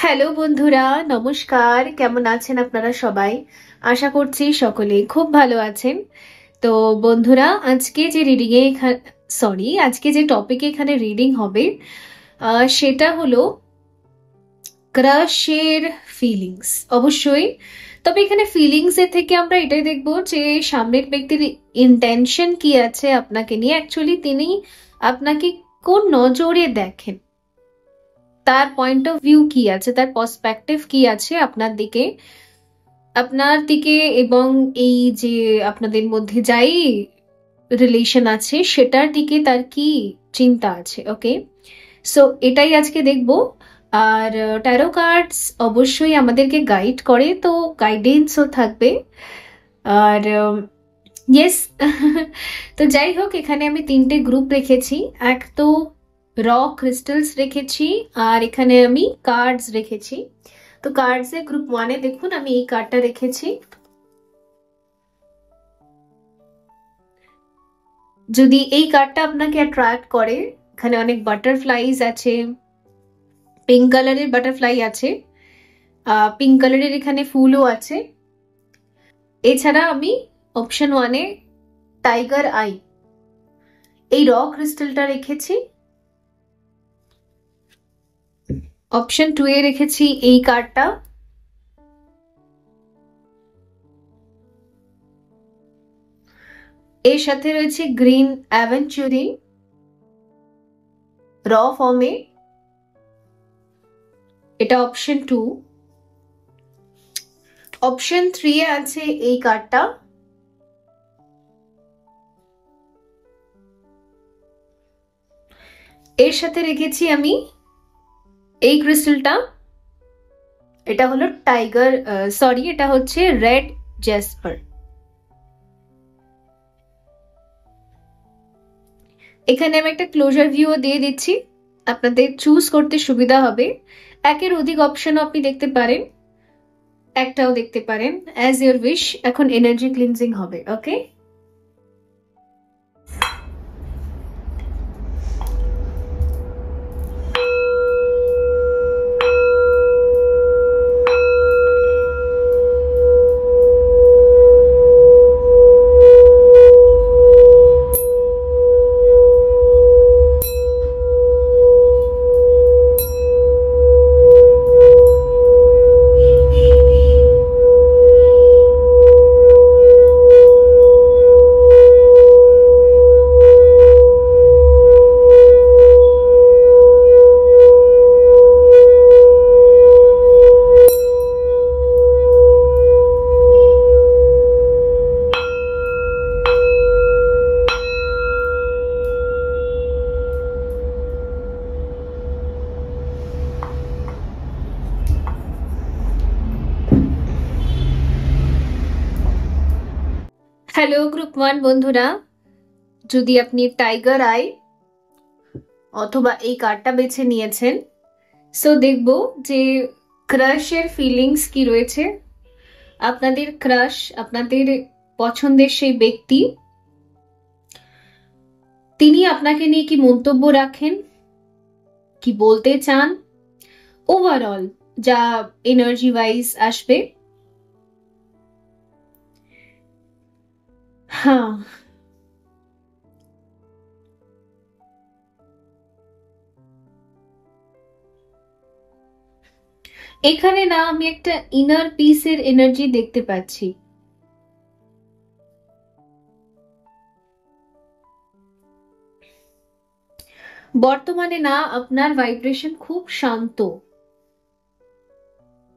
Hello বন্ধুরা, নমস্কার। কেমন আছেন আপনারা সবাই? আশা করছি সকলেই খুব ভালো আছেন। তো বন্ধুরা, আজকে যে রিডিং এ আজকে যে টপিকে এখানে রিডিং হবে সেটা হলো ক্রাশের ফিলিংস। অবশ্যই, তবে এখানে ফিলিংস এর থেকে আমরা এটাই দেখবো যে সামনের ব্যক্তির ইন্টেনশন কি আছে আপনাকে নিয়ে। অ্যাকচুয়ালি তিনি আপনাকে কোন নজরে দেখেন, তার পয়েন্ট অফ ভিউ কি আছে, তার পার্সপেক্টিভ কি আছে আপনার দিকে এবং এই যে আপনাদের মধ্যে যাই রিলেশন আছে সেটার দিকে তার কি চিন্তা আছে। ওকে, সো এটাই আজকে দেখবো। আর ট্যারো কার্ডস অবশ্যই আমাদেরকে গাইড করে, তো গাইডেন্সও থাকবে। আর ইয়েস তো যাই হোক, এখানে আমি তিনটে গ্রুপ রেখেছি। এক তো র ক্রিস্টালস রেখেছি, আর এখানে আমি কার্ডস রেখেছি। তো কার্ডস এর গ্রুপ 1 এ দেখুন আমি এই কার্ডটা রেখেছি। যদি এই কার্ডটা আপনাকে অ্যাট্রাক্ট করে, এখানে অনেক বাটারফ্লাইজ আছে, পিঙ্ক কালারের বাটারফ্লাই আছে, পিঙ্ক কালারের এখানে ফুলও আছে। এছাড়া আমি অপশন 1 এ টাইগার আই এই র ক্রিস্টালটা রেখেছি। অপশন 2 এ রেখেছি এই কার্ডটা। এর সাথে রয়েছে গ্রিন অ্যাভেঞ্চুরি র ফর্মে, এটা অপশন 2। অপশন 3 এ আছে এই কার্ডটা। এর সাথে রেখেছি আমি এই ক্রিস্টালটা, এটা হলো টাইগার এটা হচ্ছে রেড জেসপার। এখানে আমি একটা ক্লোজার ভিউ দিয়ে দিচ্ছি, আপনাদের চুজ করতে সুবিধা হবে। একের অধিক অপশনও আপনি দেখতে পারেন, একটাও দেখতে পারেন, অ্যাজ ইউর উইশ। এখন এনার্জি ক্লিনজিং হবে। ওকে, হ্যালো গ্রুপ 1 বন্ধুরা, যদি আপনি টাইগার আই অথবা এই কার্ডটা বেছে নিয়েছেন, সো দেখবো যে ক্রাশের ফিলিংস কি রয়েছে। আপনাদের ক্রাশ, আপনাদের পছন্দের সেই ব্যক্তি, তিনি আপনাকে নিয়ে কি মন্তব্য রাখেন, কি বলতে চান, ওভারঅল যা এনার্জি ওয়াইজ আসবে। হ্যাঁ, এখানে না আমি একটা ইনার পিসের এনার্জি দেখতে পাচ্ছি। বর্তমানে না আপনার ভাইব্রেশন খুব শান্ত,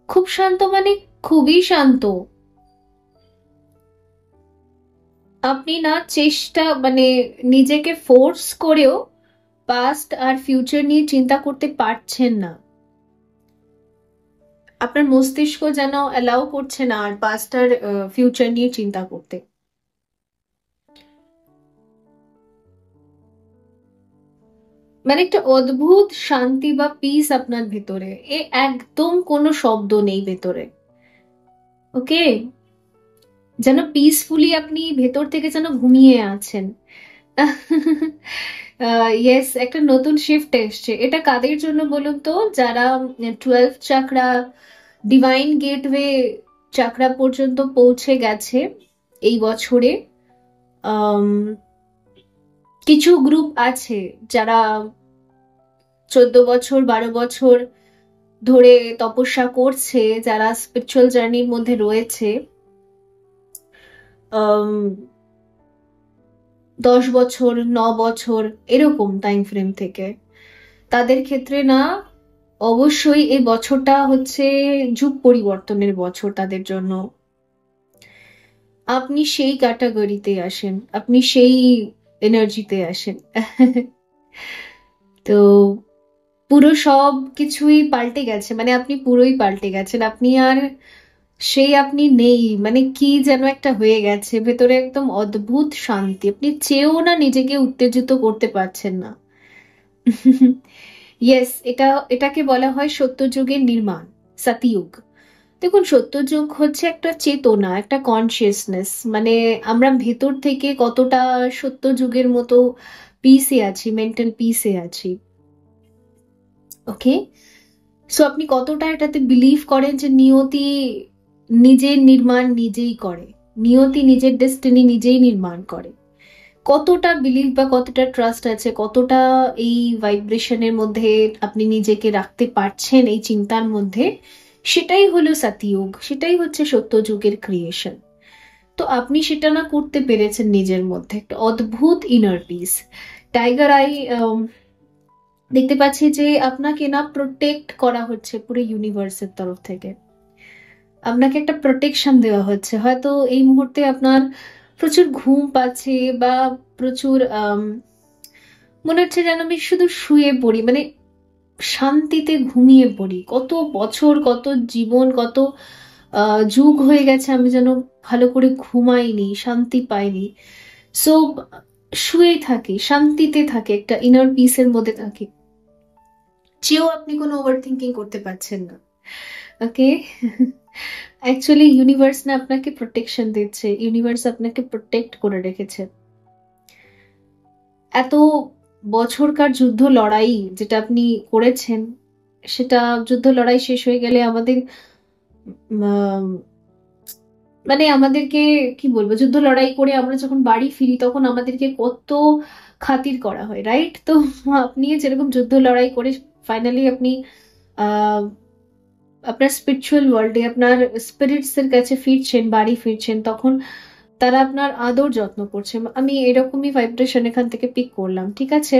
খুব শান্ত মানে খুবই শান্ত। আপনি না চেষ্টা মানে নিজেকে ফোর্স করেও পাস্ট আর ফিউচার নিয়ে চিন্তা করতে পারছেন না। আপনার মস্তিষ্ক যেন অ্যালাউ করছে না আর পাস্ট আর ফিউচার নিয়ে চিন্তা করতে। মানে একটা অদ্ভুত শান্তি বা পিস আপনার ভেতরে, এ একদম কোনো শব্দ নেই ভেতরে। ওকে, যেন পিসফুলি আপনি ভেতর থেকে যেন ঘুমিয়ে আছেন। ইয়েস, একটা নতুন শিফট এসছে। এটা কাদের জন্য বলুন তো? যারা 12th চাকরা, ডিভাইন গেটওয়ে চাকরা পর্যন্ত পৌঁছে গেছে এই বছরে। আম, কিছু গ্রুপ আছে যারা 14 বছর 12 বছর ধরে তপস্যা করছে, যারা স্পিরিচুয়াল জার্নির মধ্যে রয়েছে, 10 বছর 9 বছর এরকম টাইম ফ্রেম থেকে। তাদের ক্ষেত্রে না, অবশ্যই এই বছরটা হচ্ছে যুগ পরিবর্তনের বছর তাদের জন্য। আপনি সেই ক্যাটাগরিতে আসেন, আপনি সেই এনার্জিতে আসেন। তো পুরো সব কিছুই পাল্টে গেছে, মানে আপনি পুরোই পাল্টে গেছেন। আপনি আর সেই আপনি নেই, মানে কি যেন একটা হয়ে গেছে ভেতরে, একদম অদ্ভুত শান্তি। আপনি চেয়েও না নিজেকে উত্তেজিত করতে পারছেন না। ইয়েস, এটাকে বলা হয় সত্যযুগের নির্মাণ, সতযুগ। দেখুন, সত্যযুগ হচ্ছে একটা চেতনা, একটা কনসিয়াসনেস, মানে আমরা ভেতর থেকে কতটা সত্যযুগের মতো পিসে আছি, মেন্টাল পিসে আছি। ওকে, সো আপনি কতটা এটাতে বিলিভ করেন যে নিয়তি নিজের নির্মাণ নিজেই করে, নিয়তি নিজের ডেস্টিনি নিজেই নির্মাণ করে। কতটা বিলিভ বা কতটা ট্রাস্ট আছে, কতটা এই ভাইব্রেশনের মধ্যে আপনি নিজেকে রাখতে পারছেন, এই চিন্তার মধ্যে, সেটাই হলো সতযুগ, সেটাই হচ্ছে সত্যযুগের ক্রিয়েশন। তো আপনি সেটা না করতে পেরেছেন নিজের মধ্যে, একটা অদ্ভুত ইনার পিস। টাইগার আই দেখতে পাচ্ছি যে আপনাকে না প্রোটেক্ট করা হচ্ছে পুরো ইউনিভার্সের তরফ থেকে। আপনাকে একটা প্রোটেকশন দেওয়া হচ্ছে। হয়তো এই মুহূর্তে আপনার প্রচুর ঘুম পাচ্ছে, বা প্রচুর মনে হচ্ছে যেন আমি শুধু শুয়ে পড়ি, মানে শান্তিতে ঘুমিয়ে পড়ি। কত বছর, কত জীবন, কত যুগ হয়ে গেছে আমি যেন ভালো করে ঘুমাইনি, শান্তি পাইনি। সো শুয়ে থাকি, শান্তিতে থাকি, একটা ইনার পিসের মধ্যে থাকি, চেয়েও আপনি কোনো ওভার থিঙ্কিং করতে পারছেন না। ওকে, অ্যাকচুয়ালি ইউনিভার্স না আপনাকে প্রোটেকশন দিচ্ছে, ইউনিভার্স আপনাকে প্রোটেক্ট করে রেখেছে। এত বছরকার যুদ্ধ লড়াই যেটা আপনি করেছেন, সেটা যুদ্ধ লড়াই শেষ হয়ে গেলে আমাদের মানে আমাদেরকে কি বলবো, যুদ্ধ লড়াই করে আমরা যখন বাড়ি ফিরি তখন আমাদেরকে কত খাতির করা হয়, রাইট? তো আপনি যেরকম যুদ্ধ লড়াই করে ফাইনালি আপনি আহ আপনার স্পিরিচুয়াল ওয়ার্ল্ডে, আপনার স্পিরিটস এর কাছে ফিরছেন, বাড়ি ফিরছেন, তখন তারা আপনার আদর যত্ন করছে। আমি এরকমই ভাইব্রেশন এখান থেকে পিক করলাম, ঠিক আছে?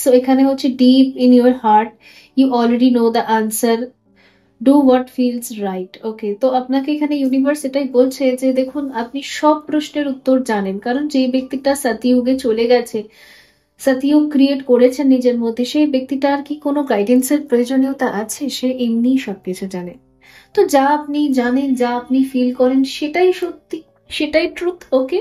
সো এখানে হচ্ছে deep in your heart you already know the answer, do what feels right. Okay, তো আপনাকে এখানে ইউনিভার্স এটাই বলছে যে দেখুন, আপনি সব প্রশ্নের উত্তর জানেন, কারণ যে ব্যক্তিটা সতযুগে চলে গেছে, সতযুগ ক্রিয়েট করেছেন নিজের মধ্যে, সেই ব্যক্তিটার কি কোনো গাইডেন্সের প্রয়োজনীয়তা আছে? সে এমনিই সবকিছু জানে। তো যা আপনি জানেন, যা আপনি ফিল করেন, সেটাই সত্যি, সেটাই ট্রুথ। ওকে,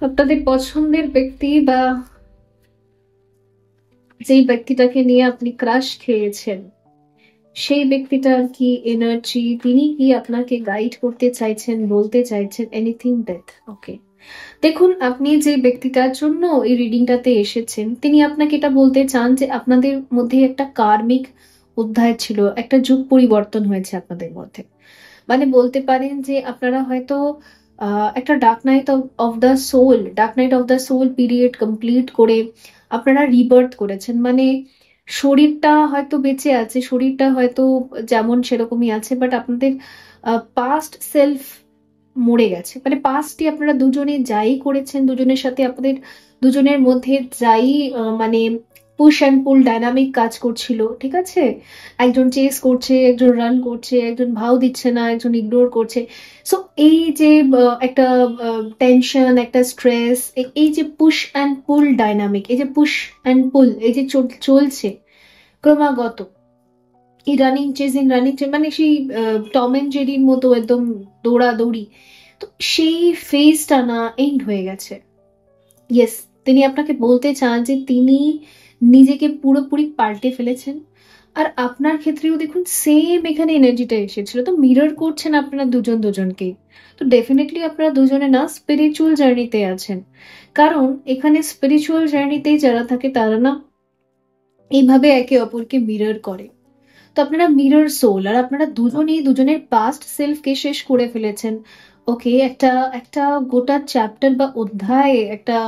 আপনাদের পছন্দের ব্যক্তি বা যেই ব্যক্তিটাকে নিয়ে আপনি ক্রাশ খেয়েছেন, সেই ব্যক্তিটার কি এনার্জি, তিনি কি আপনাকে গাইড করতে চাইছেন, বলতে চাইছেন এনিথিং দ্যাট? ওকে, দেখুন, আপনি যে ব্যক্তিটার জন্য এই রিডিংটাতে এসেছেন, তিনি আপনাকে এটা বলতে চান যে আপনাদের মধ্যে একটা কার্মিক অধ্যায় ছিল, একটা যুগ পরিবর্তন হয়েছে আপনাদের মধ্যে। মানে বলতে পারেন যে আপনারা হয়তো একটা dark night of the soul period complete করে আপনারা রিবার্থ করেছেন। মানে শরীরটা হয়তো বেঁচে আছে, শরীরটা হয়তো যেমন সেরকমই আছে, বাট আপনাদের পাস্ট সেলফ মরে গেছে। মানে পাস্টে আপনারা দুজনে যাই করেছেন, দুজনের সাথে আপনাদের দুজনের মধ্যে যাই মানে পুশ অ্যান্ড পুল ডাইনামিক কাজ করছিল, ঠিক আছে? একজন চেস করছে, একজন রান করছে, একজন ভাও দিচ্ছে না, একজন ইগনোর করছে। সো এই যে একটা টেনশন, একটা স্ট্রেস, এই যে পুশ অ্যান্ড পুল ডাইনামিক, এই যে পুশ অ্যান্ড পুল, এই যে চলছে ক্রমাগত, এই রানিং মানে সেই টম এন্ড জেরির মতো একদম দৌড়াদৌড়ি, তো সেই ফেজটা না এন্ড হয়ে গেছে। ইয়েস, তিনি আপনাকে বলতে চান যে তিনি নিজেকে পুরোপুরি পাল্টে ফেলেছেন। আর আপনার ক্ষেত্রেও দেখুন সেম এখানে এনার্জিটা এসেছিল, তো মিরর করছেন আপনারা দুজন দুজনকে। তো ডেফিনেটলি আপনারা দুজনে না স্পিরিচুয়াল জার্নিতে আছেন, কারণ এখানে স্পিরিচুয়াল জার্নিতে যারা থাকে তারা না এইভাবে একে অপরকে মিরর করে। তো আপনারা মিরর সোল, আর আপনারা দুজনেই দুজনের পাস্ট সেলফকে শেষ করে ফেলেছেন। ওকে, একটা একটা গোটা চ্যাপ্টার বা অধ্যায়, একটা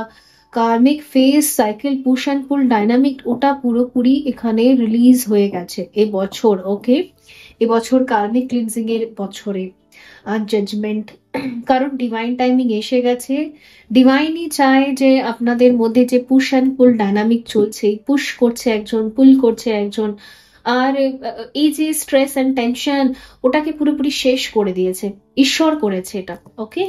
karmic phase cycle push and pull dynamic, ওটা পুরোপুরি এখানে রিলিজ হয়ে গেছে এবছর। ওকে, এবছর কার্মিক ক্লিনজিং এর বছরে আর জাজমেন্ট, কারণ ডিভাইন টাইমিং এসে গেছে। ডিভাইনই চায় যে আপনাদের মধ্যে যে পুশ অ্যান্ড পুল ডাইনামিক চলছে, পুশ করছে একজন, পুল করছে একজন, আর এই যে স্ট্রেস অ্যান্ড টেনশন, ওটাকে পুরোপুরি শেষ করে দিয়েছে, ঈশ্বর করেছে এটা। ওকে,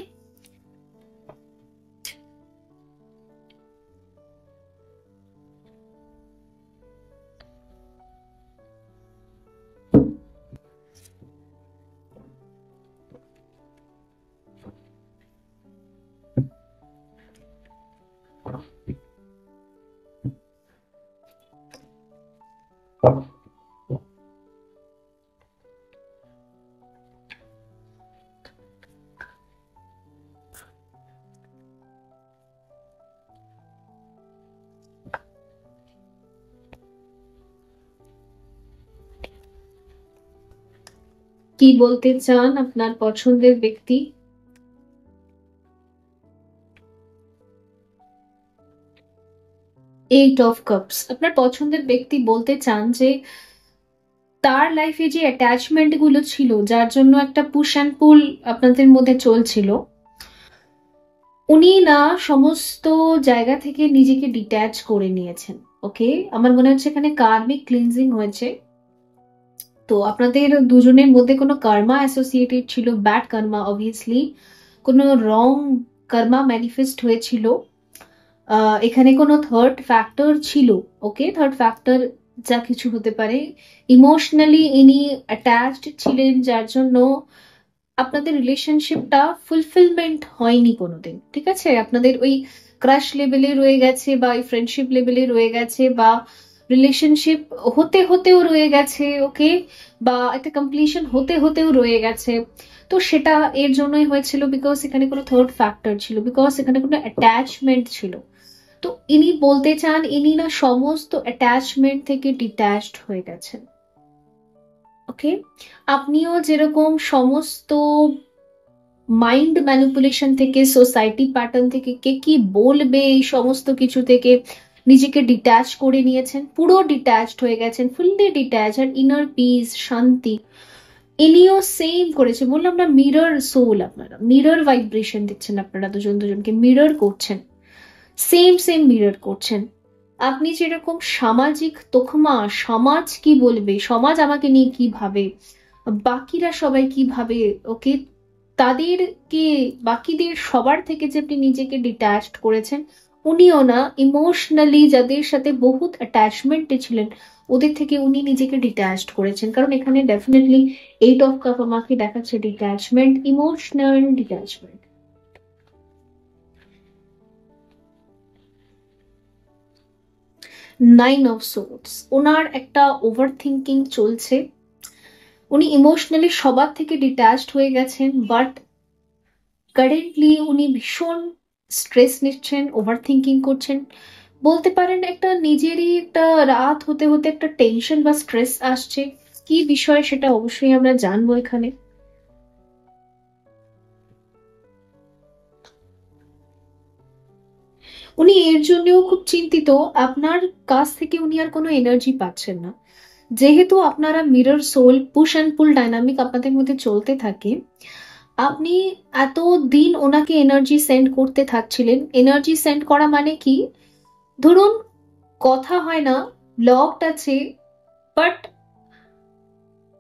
কি বলতে চান আপনার পছন্দের ব্যক্তি? এইট অফ কাপস, আপনার পছন্দের ব্যক্তি বলতে চান যে তার লাইফে যে অ্যাটাচমেন্ট গুলো ছিল, যার জন্য একটা পুশ অ্যান্ড পুল আপনাদের মধ্যে চলছিল, উনি না সমস্ত জায়গা থেকে নিজেকে ডিট্যাচ করে নিয়েছেন। ওকে, আমার মনে হচ্ছে এখানে কার্মিক ক্লিনজিং হয়েছে। তো আপনাদের দুজনের মধ্যে কোনো কর্মা অ্যাসোসিয়েটেড ছিল, ব্যাড কর্মা অবভিয়াসলি, কোনো রং কর্মা ম্যানিফেস্ট হয়েছিল। এখানে কোনো থার্ড ফ্যাক্টর ছিল। ওকে, থার্ড ফ্যাক্টর যা কিছু হতে পারে, ইমোশনালি ইনি অ্যাটাচড ছিলেন, যার জন্য আপনাদের রিলেশনশিপটা ফুলফিলমেন্ট হয়নি কোনোদিন। ঠিক আছে, আপনাদের ওই ক্রাশ লেভেলে রয়ে গেছে, বা ওই ফ্রেন্ডশিপ লেভেলে রয়ে গেছে, বা রিলেশনশিপ হতে হতেও রয়ে গেছে। ওকে, বা একটা কমপ্লিশন হতে হতেও রয়ে গেছে। তো সেটা এর জন্যই হয়েছিল, বিকজ এখানে কোনো থার্ড ফ্যাক্টর ছিল, বিকজ এখানে কোনো অ্যাটাচমেন্ট ছিল। তো ইনি বলতে চান ইনি না সমস্ত অ্যাটাচমেন্ট থেকে ডিট্যাচড হয়ে গেছেন। ওকে, আপনিও যেরকম সমস্ত মাইন্ড ম্যানিপুলেশন থেকে, সোসাইটি প্যাটার্ন থেকে, কে কি বলবে, এই সমস্ত কিছু থেকে নিজেকে ডিট্যাচ করে নিয়েছেন, পুরো ডিট্যাচড হয়ে গেছেন, ফুললি ডিট্যাচ, আর ইনার পিস, শান্তি। ইনিও সেম করেছে, বললাম না মিরর সোল, আপনারা মিরর ভাইব্রেশন দিচ্ছেন, আপনারা দুজন দুজনকে মিরর করছেন, সেম সেম মিরর করছেন। আপনি যেরকম সামাজিক তোখমা, সমাজ কি বলবে, সমাজ আমাকে নিয়ে কি ভাবে, বাকিরা সবাই কি ভাবে, ওকে, তাদেরকে, বাকিদের সবার থেকে যে আপনি নিজেকে ডিট্যাচড করেছেন, উনিও না ইমোশনালি যাদের সাথে বহুত অ্যাটাচমেন্টে ছিলেন, ওদের থেকে উনি নিজেকে ডিট্যাচড করেছেন। কারণ এখানে ডেফিনেটলি এইট অফ কাপ আমাকে দেখাচ্ছে detachment, emotional detachment. Nine of swords, ওনার একটা ওভার থিঙ্কিং চলছে, উনি ইমোশনালি সবার থেকে ডিট্যাচড হয়ে গেছেন, বাট কারেন্টলি উনি ভীষণ স্ট্রেস নিচ্ছেন, ওভার থিঙ্কিং করছেন, বলতে পারেন একটা নিজেরই একটা রাত হতে হতে একটা টেনশন বা স্ট্রেস আসছে। কি বিষয় সেটা অবশ্যই আমরা জানবো এখানে। উনি এর জন্যও খুব চিন্তিত, আপনার কাছ থেকে উনি আর কোনো এনার্জি পাচ্ছেন না, যেহেতু আপনারা mirror soul, push and pull dynamic আপনাদের মধ্যে চলতে থাকে। আপনি এত দিন ওনাকে এনার্জি সেন্ড করতে থাকছিলেন, এনার্জি সেন্ড করা মানে কি, ধরুন কথা হয় না, লকড আছে, বাট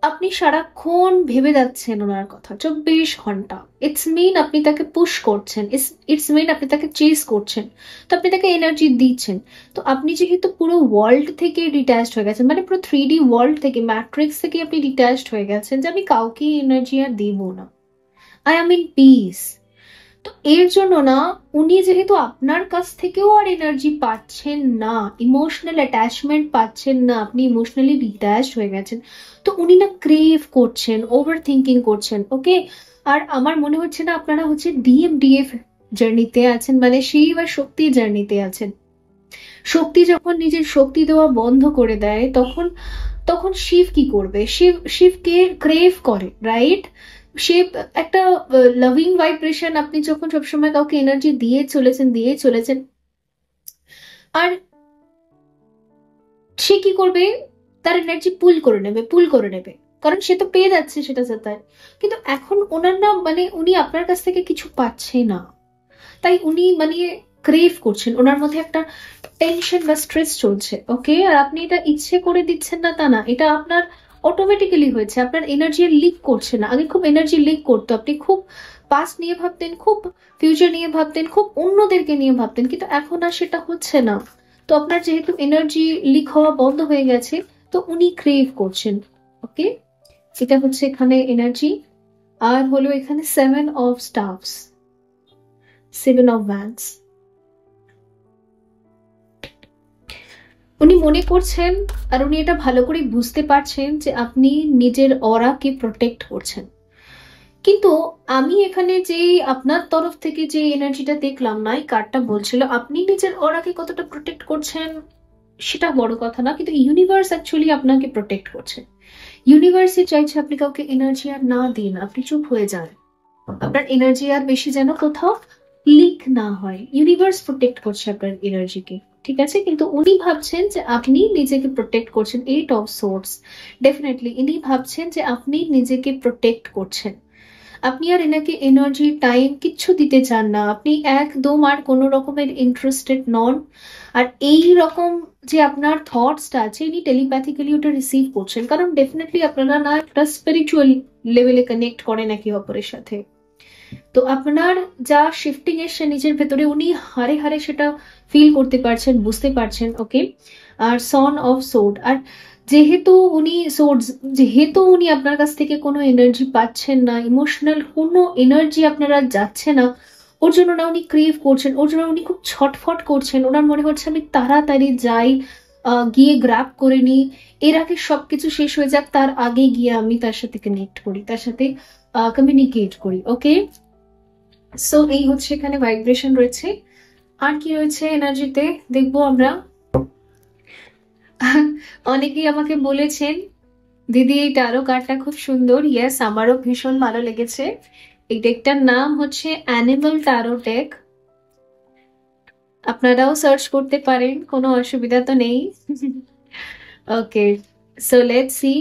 আপনি সারাক্ষণ ভেবে যাচ্ছেন ওনার কথা 24 ঘন্টা। ইটস মিন আপনি তাকে পুশ করছেন, ইটস মিন আপনি তাকে চেস করছেন, তো আপনি তাকে এনার্জি দিচ্ছেন। তো আপনি যেহেতু পুরো ওয়ার্ল্ড থেকে ডিট্যাচড হয়ে গেছেন, মানে পুরো 3D ওয়ার্ল্ড থেকে, ম্যাট্রিক্স থেকে আপনি ডিট্যাচড হয়ে গেছেন, যে আমি কাউকে এনার্জি আর দিব না, আই এম ইন পিস। তো তো এর জন্য না, উনি যেহেতু আপনার কাছ থেকেও আর এনার্জি পাচ্ছেন না, ইমোশনাল অ্যাটাচমেন্ট পাচ্ছেন না, আপনি ইমোশনালি ডিট্যাচ হয়ে গেছেন, তো উনি না ক্রেভ করছেন, ওভার থিঙ্কিং করছেন। ওকে, আর আমার মনে হচ্ছে না আপনারা হচ্ছে ডিএফ জার্নিতে আছেন, মানে সেই বা শক্তির জার্নিতে আছেন। শক্তি যখন নিজের শক্তি দেওয়া বন্ধ করে দেয়, তখন তখন শিব কি করবে? শিবকে ক্রেভ করে, রাইট? শিব একটা লাভিং ভাইব্রেশন, আপনি যখন সবসময় কাউকে এনার্জি দিয়ে চলেছেন, আর সে কি করবে? তার এনার্জি পুল করে নেবে, কারণ সে তো পেয়ে যাচ্ছে সেটা তার। কিন্তু এখন ওনার না, মানে উনি আপনার কাছ থেকে কিছু পাচ্ছে না, তাই উনি মানে ক্রেভ করছেন, ওনার মধ্যে একটা টেনশন বা স্ট্রেস চলছে। ওকে, আর আপনি এটা ইচ্ছে করে দিচ্ছেন না তা না, এটা আপনার অটোমেটিক্যালি হয়েছে, আপনার এনার্জি লিক করছে না। আগে খুব এনার্জি লিক করতো, আপনি খুব পাস্ট নিয়ে ভাবতেন, খুব ফিউচার নিয়ে ভাবতেন, খুব অন্যদেরকে নিয়ে ভাবতেন, কিন্তু এখন আর সেটা হচ্ছে না। তো আপনার যেহেতু এনার্জি লিক হওয়া বন্ধ হয়ে গেছে, তো উনি ক্রেভ করছেন। ওকে, এটা হচ্ছে এখানে এনার্জি। আর হলো এখানে 7 of Staffs, 7 of Wands। উনি মনে করছেন, আর উনি এটা ভালো করে বুঝতে পারছেন যে আপনি নিজের অরাকে প্রোটেক্ট করছেন। কিন্তু আমি এখানে যে আপনার তরফ থেকে যে এনার্জিটা দেখলাম না, এই কার্ডটা বলছিল আপনি নিজের অরাকে কতটা প্রোটেক্ট করছেন সেটা বড় কথা না, কিন্তু ইউনিভার্স অ্যাকচুয়ালি আপনাকে প্রোটেক্ট করছে। ইউনিভার্সই চাইছে আপনি কাউকে এনার্জি আর না দিন, আপনি চুপ হয়ে যান, আপনার এনার্জি আর বেশি যেন কোথাও লিক না হয়। ইউনিভার্স প্রোটেক্ট করছে আপনার এনার্জিকে, ঠিক আছে? কিন্তু উনি ভাবছেন যে আপনি নিজেকে প্রোটেক্ট করছেন। 8 of Swords, ডেফিনেটলি ইনি ভাবছেন যে আপনি নিজেকে প্রোটেক্ট করছেন। আপনি আর এনাকে এনার্জি টাইম কিচ্ছু দিতে চান না, আপনি একদম আর কোনো রকমের ইন্টারেস্টেড নন। আর এই রকম যে আপনার থটসটা আছে, ইনি টেলিপ্যাথিক্যালি ওটা রিসিভ করছেন, কারণ ডেফিনেটলি আপনারা না একটা স্পিরিচুয়াল লেভেলে কানেক্ট করেন একে অপরের সাথে। তো আপনার যা শিফটিং এসছে নিজের ভেতরে, উনি হারে হারে সেটা ফিল করতে পারছেন, বুঝতে পারছেন। ওকে, আর সন অফ সোর্ড, আর যেহেতু উনি আপনার কাছ থেকে কোনো এনার্জি পাচ্ছেন না, ইমোশনাল কোনো এনার্জি আপনারা যাচ্ছে না, ওর জন্য না উনি ক্রেভ করছেন, ওর জন্য উনি খুব ছটফট করছেন। ওনার মনে হচ্ছে আমি তাড়াতাড়ি যাই, গিয়ে গ্র্যাব করে নিই, এর আগে সবকিছু শেষ হয়ে যাক, তার আগে গিয়ে আমি তার সাথে কানেক্ট করি, তার সাথে কমিউনিকেট করি। ওকে, সো এই হচ্ছে এখানে ভাইব্রেশন রয়েছে। আর কি রয়েছে এনার্জিতে দেখবো আমরা। অনেকেই আমাকে বলেছেন দিদি এই টারো কার্ডটা খুব সুন্দর। ইয়েস, আমারও ভীষণ ভালো লেগেছে। এই ডেকটার নাম হচ্ছে অ্যানিমাল টারো ডেক, আপনারাও সার্চ করতে পারেন, কোনো অসুবিধা তো নেই। ওকে, সো লেটস সি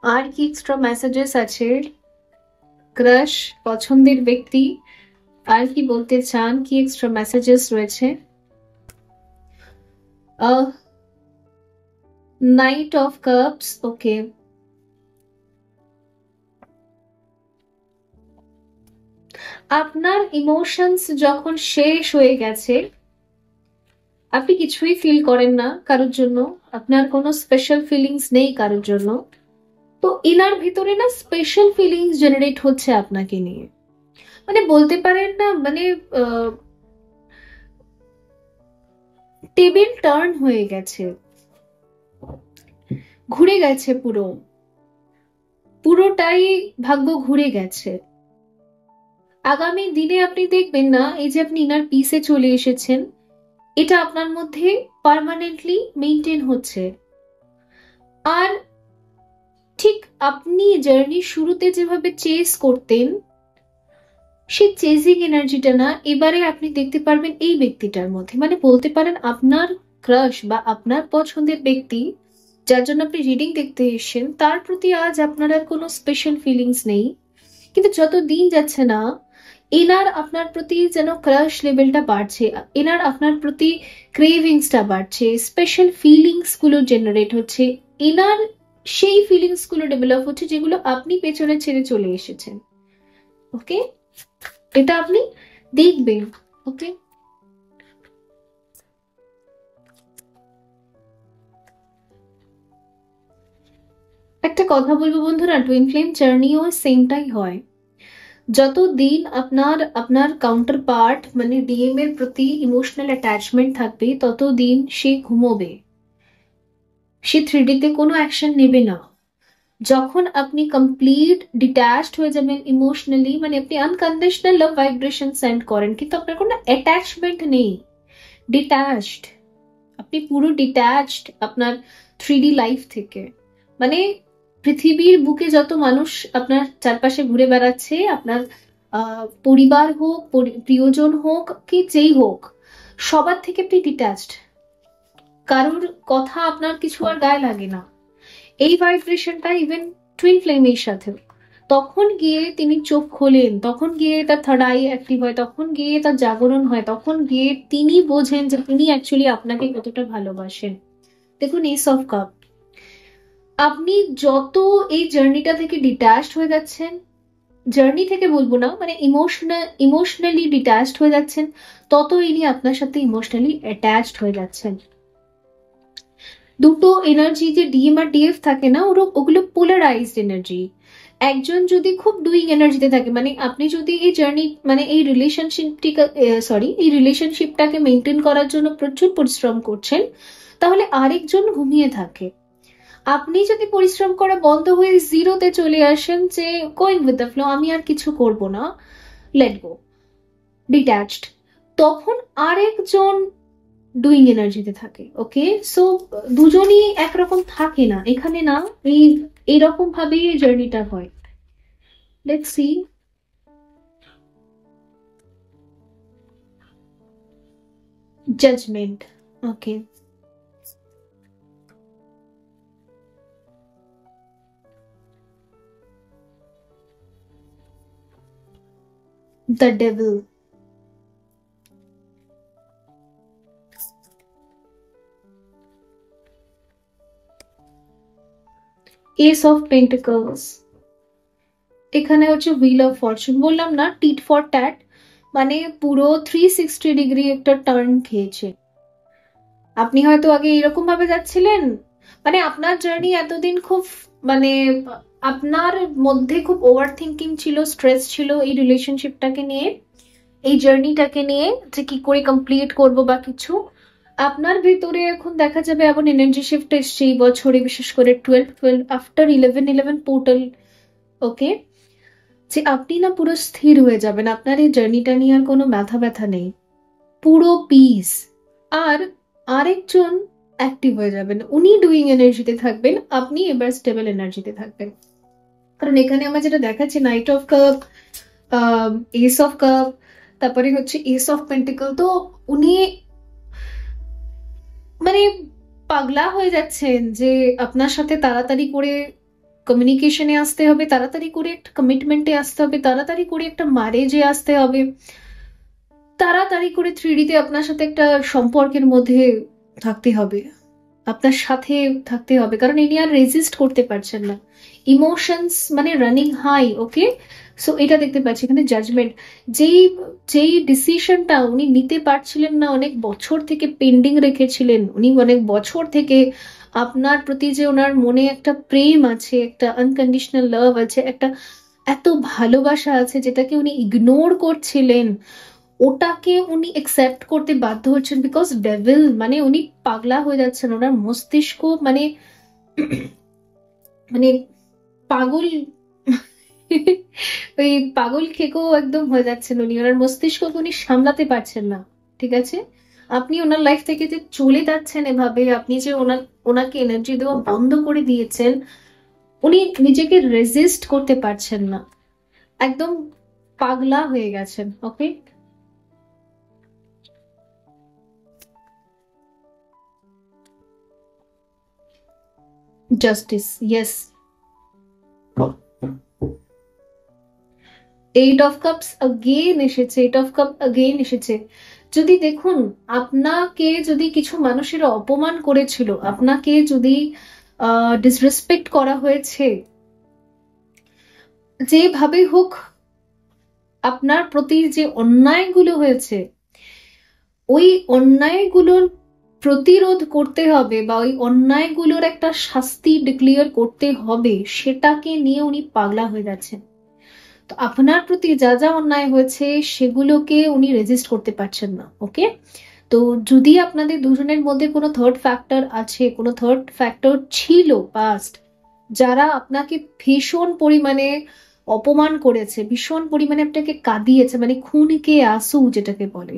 আর কি এক্সট্রা মেসেজেস আছে। ক্রাশ, পছন্দের ব্যক্তি আর কি বলতে চান, কি এক্সট্রা মেসেজেস রয়েছে। নাইট অফ কাপস, ওকে, আপনার ইমোশনস যখন শেষ হয়ে গেছে, আপনি কিছুই ফিল করেন না কারোর জন্য, আপনার কোনো স্পেশাল ফিলিংস নেই কারোর জন্য, তো এনার ভিতরে না স্পেশাল ফিলিংস জেনারেট হচ্ছে আপনাকে নিয়ে। মানে বলতে পারেন না, মানে টেবিল টার্ন হয়ে গেছে, ঘুরে গেছে, পুরোটাই ভাগ্য ঘুরে গেছে। আগামী দিনে আপনি দেখবেন না, এই যে আপনি ইনার পিসে চলে এসেছেন, এটা আপনার মধ্যে পার্মানেন্টলি মেইনটেইন হচ্ছে। আর ঠিক আপনি জার্নি শুরুতে যেভাবে চেস করতেন, সেই চেজিং এনার্জিটা না এবারে আপনি দেখতে পারবেন এই ব্যক্তিটার মধ্যে। মানে বলতে পারেন আপনার ক্রাশ বা আপনার পছন্দের ব্যক্তি, যার জন্য আপনি রিডিং দেখতে এসেছেন, তার প্রতি আজ আপনার আর কোনো স্পেশাল ফিলিংস নেই। কিন্তু যত দিন যাচ্ছে না, এনার আপনার প্রতি যেন ক্রাশ লেভেলটা বাড়ছে, এনার আপনার প্রতি ক্রেভিংসটা বাড়ছে, স্পেশাল ফিলিংস গুলো জেনারেট হচ্ছে, এনার সেই ফিলিংস গুলো ডেভেলপ হচ্ছে যেগুলো আপনি পেছনে ছেড়ে চলে এসেছেন। ওকে, এটা আপনি দেখবেন। ওকে, একটা কথা বলবো বন্ধুরা, টুইন ফ্লেম জার্নিও সেমটাই হয়। যতদিন আপনার আপনার কাউন্টার পার্ট মানে ডিএম এর প্রতি ইমোশনাল অ্যাটাচমেন্ট থাকবে, ততদিন সে ঘুমোবে, সে 3D তে কোনো অ্যাকশন নেবে না। যখন আপনি কমপ্লিট ডিট্যাচড হয়ে যাবেন ইমোশনালি, মানে আপনি আনকন্ডিশনাল লাভ ভাইব্রেশন সেন্ড করেন কিন্তু আপনার কোনো অ্যাটাচমেন্ট নেই, ডিট্যাচড, আপনি পুরো ডিট্যাচড আপনার 3D লাইফ থেকে। মানে পৃথিবীর বুকে যত মানুষ আপনার চারপাশে ঘুরে বেড়াচ্ছে, আপনার পরিবার হোক, প্রিয়জন হোক, কি যেই হোক, সবার থেকে আপনি ডিট্যাচড, কারোর কথা আপনার কিছু আর গায়ে লাগে না। এই ভাইব্রেশনটা ইভেন টুইন ফ্লেমের সাথে, তখন গিয়ে তিনি চোখ খোলেন, তখন গিয়ে তার থার্ড আই অ্যাক্টিভ হয়, তখন গিয়ে তার জাগরণ হয়, তখন গিয়ে তিনি বোঝেন যে তিনি অ্যাকচুয়ালি আপনাকে কতটা ভালোবাসেন। দেখুন এস অফ কাপ, আপনি যত এই জার্নিটা থেকে ডিট্যাচড হয়ে যাচ্ছেন, জার্নি থেকে বলবো না, মানে ইমোশনালি ডিট্যাচড হয়ে যাচ্ছেন, তত ইনি আপনার সাথে ইমোশনালি অ্যাটাচড হয়ে যাচ্ছেন। দুটো এনার্জি যে ডিএম আর ডিএফ থাকে না, ওগুলো পোলারাইজড এনার্জি। একজন যদি খুব ডুইং এনার্জিতে থাকে, মানে আপনি যদি এই জার্নি মানে এই রিলেশনশিপটাকে মেনটেন করার জন্য প্রচুর পরিশ্রম করছেন, তাহলে আরেকজন ঘুমিয়ে থাকে। আপনি যদি পরিশ্রম করা বন্ধ হয়ে জিরোতে চলে আসেন, যে গোয়িং উইথ দ্য ফ্লো, আমি আর কিছু করব না, লেট গো, ডিট্যাচড, তখন আরেকজন ডুইং এনার্জিতে থাকে। ওকে, সো দুজনই একরকম থাকে না এখানে, না এইরকম ভাবেই জার্নিটা হয়। Let's see. Judgement, okay, the devil, ace of pentacles, এখানে হচ্ছে হুইল অফ ফরচুন। বললাম না, টিট ফর ট্যাট, মানে পুরো 360 ডিগ্রি একটা টার্ন খেয়েছে। আপনি হয়তো আগে এরকম ভাবে যাচ্ছিলেন, মানে আপনার জার্নি এতদিন খুব, মানে আপনার মধ্যে খুব ওভার থিঙ্কিং ছিল, স্ট্রেস ছিল এই রিলেশনশিপটাকে নিয়ে, এই জার্নিটাকে নিয়ে, যে কি করে কমপ্লিট করব বা কিছু। আপনার ভেতরে এখন দেখা যাবে এমন এনার্জি শিফট এসছে এই বছরে, বিশেষ করে 12 আফটার 11 পোর্টাল। ওকে, যে আপনি না পুরো স্থির হয়ে যাবেন, আপনার এই জার্নিটা নিয়ে আর কোনো মাথা ব্যথা নেই, পুরো পিস। আর আরেকজন অ্যাক্টিভ হয়ে যাবেন, উনি ডুইং এনার্জিতে থাকবেন, আপনি এবার স্টেবল এনার্জিতে থাকবেন। কারণ এখানে আমার যেটা দেখাচ্ছে, night of cup, S of cup, তারপরে হচ্ছে এস অফ পেন্টিকল, তো উনি মানে পাগলা হয়ে যাচ্ছেন যে আপনার সাথে তাড়াতাড়ি করে কমিউনিকেশনে আসতে হবে, তাড়াতাড়ি করে একটা কমিটমেন্টে আসতে হবে, তাড়াতাড়ি করে একটা ম্যারেজে আসতে হবে, তাড়াতাড়ি করে 3D তে আপনার সাথে একটা সম্পর্কের মধ্যে থাকতে হবে, আপনার সাথে থাকতে হবে, কারণ ইনি আর রেজিস্ট করতে পারছেন না, ইমোশনস মানে রানিং হাই। ওকে, সো এটা দেখতে পাচ্ছি এখানে জাজমেন্ট, যেই যেই ডিসিশনটা উনি নিতে পারছিলেন না, অনেক বছর থেকে পেন্ডিং রেখেছিলেন, উনি অনেক বছর থেকে আপনার প্রতি যে ওনার মনে একটা প্রেম আছে, একটা আনকন্ডিশনাল লাভ আছে, একটা এত ভালোবাসা আছে যেটাকে উনি ইগনোর করছিলেন, ওটাকে উনি একসেপ্ট করতে বাধ্য হচ্ছেন, বিকজ ডেভিল মানে উনি পাগলা হয়ে যাচ্ছেন, ওনার মস্তিষ্ক মানে মানে পাগল ওই পাগল খেকো একদম হয়ে যাচ্ছেন উনি, ওনার মস্তিষ্ককে উনি সামলাতে পারছেন না। ঠিক আছে, আপনি ওনার লাইফ থেকে যে চলে যাচ্ছেন এভাবে, আপনি যে ওনাকে এনার্জি দেওয়া বন্ধ করে দিয়েছেন, উনি নিজেকে রেজিস্ট করতে পারছেন না, একদম পাগলা হয়ে গেছেন। Okay, justice, yes, eight of cups again এসেছে, এইট অফ কাপ अगेन এসেছে। যদি দেখুন, আপনাকে যদি কিছু মানুষের অপমান করেছিল, আপনাকে যদি ডিসরেসপেক্ট করা হয়েছে, যেভাবে হোক আপনার প্রতি যে অন্যায়গুলো হয়েছে, ওই অন্যায়গুলোর প্রতিরোধ করতে হবে বা ওই অন্যায়গুলোর একটা শাস্তি ডিক্লেয়ার করতে হবে, সেটাকে নিয়ে উনি পাগলা হয়ে যাচ্ছেন। তো আপনার প্রতি যা যা অন্যায় হয়েছে সেগুলোকে উনি রেজিস্ট করতে পারছেন না। ওকে, তো যদি আপনাদের দুজনের মধ্যে কোনো থার্ড ফ্যাক্টর আছে, কোনো থার্ড ফ্যাক্টর ছিল পাস্ট, যারা আপনাকে ভীষণ পরিমাণে অপমান করেছে, ভীষণ পরিমাণে আপনাকে কাঁদিয়েছে, মানে খুনকে আসু যেটাকে বলে,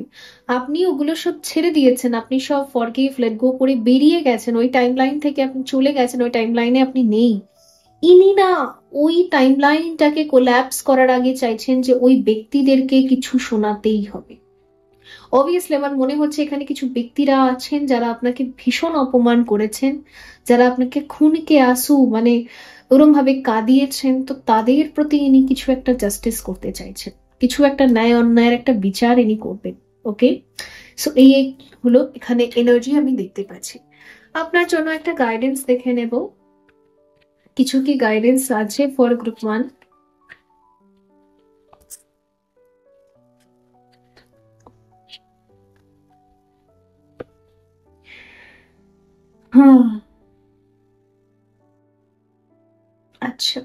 আপনি ওগুলো সব ছেড়ে দিয়েছেন, আপনি সব ফরগিভ লেট গো করে বেরিয়ে গেছেন, ওই টাইম লাইন থেকে আপনি চলে গেছেন, ওই টাইম লাইনে আপনি নেই। ইনি না ওই টাইম লাইনটাকে কোল্যাপস করার আগে চাইছেন যে ওই ব্যক্তিদেরকে কিছু শোনাতেই হবে। অবভিয়াসলি আমার মনে হচ্ছে এখানে কিছু ব্যক্তিরা আছেন যারা আপনাকে ভীষণ অপমান করেছেন, যারা আপনাকে খুনকে আসু মানে ওরম ভাবে কাঁদিয়েছেন, তো তাদের প্রতি ইনি কিছু একটা জাস্টিস করতে চাইছেন, কিছু একটা ন্যায় অন্যায়ের একটা বিচার ইনি করবেন। ওকে, সো এই হলো এখানে এনার্জি আমি দেখতে পাচ্ছি। আপনার জন্য একটা গাইডেন্স দেখে নেব, কিছু কি গাইডেন্স আছে ফর গ্রুপ 1? হ্যাঁ, আচ্ছা,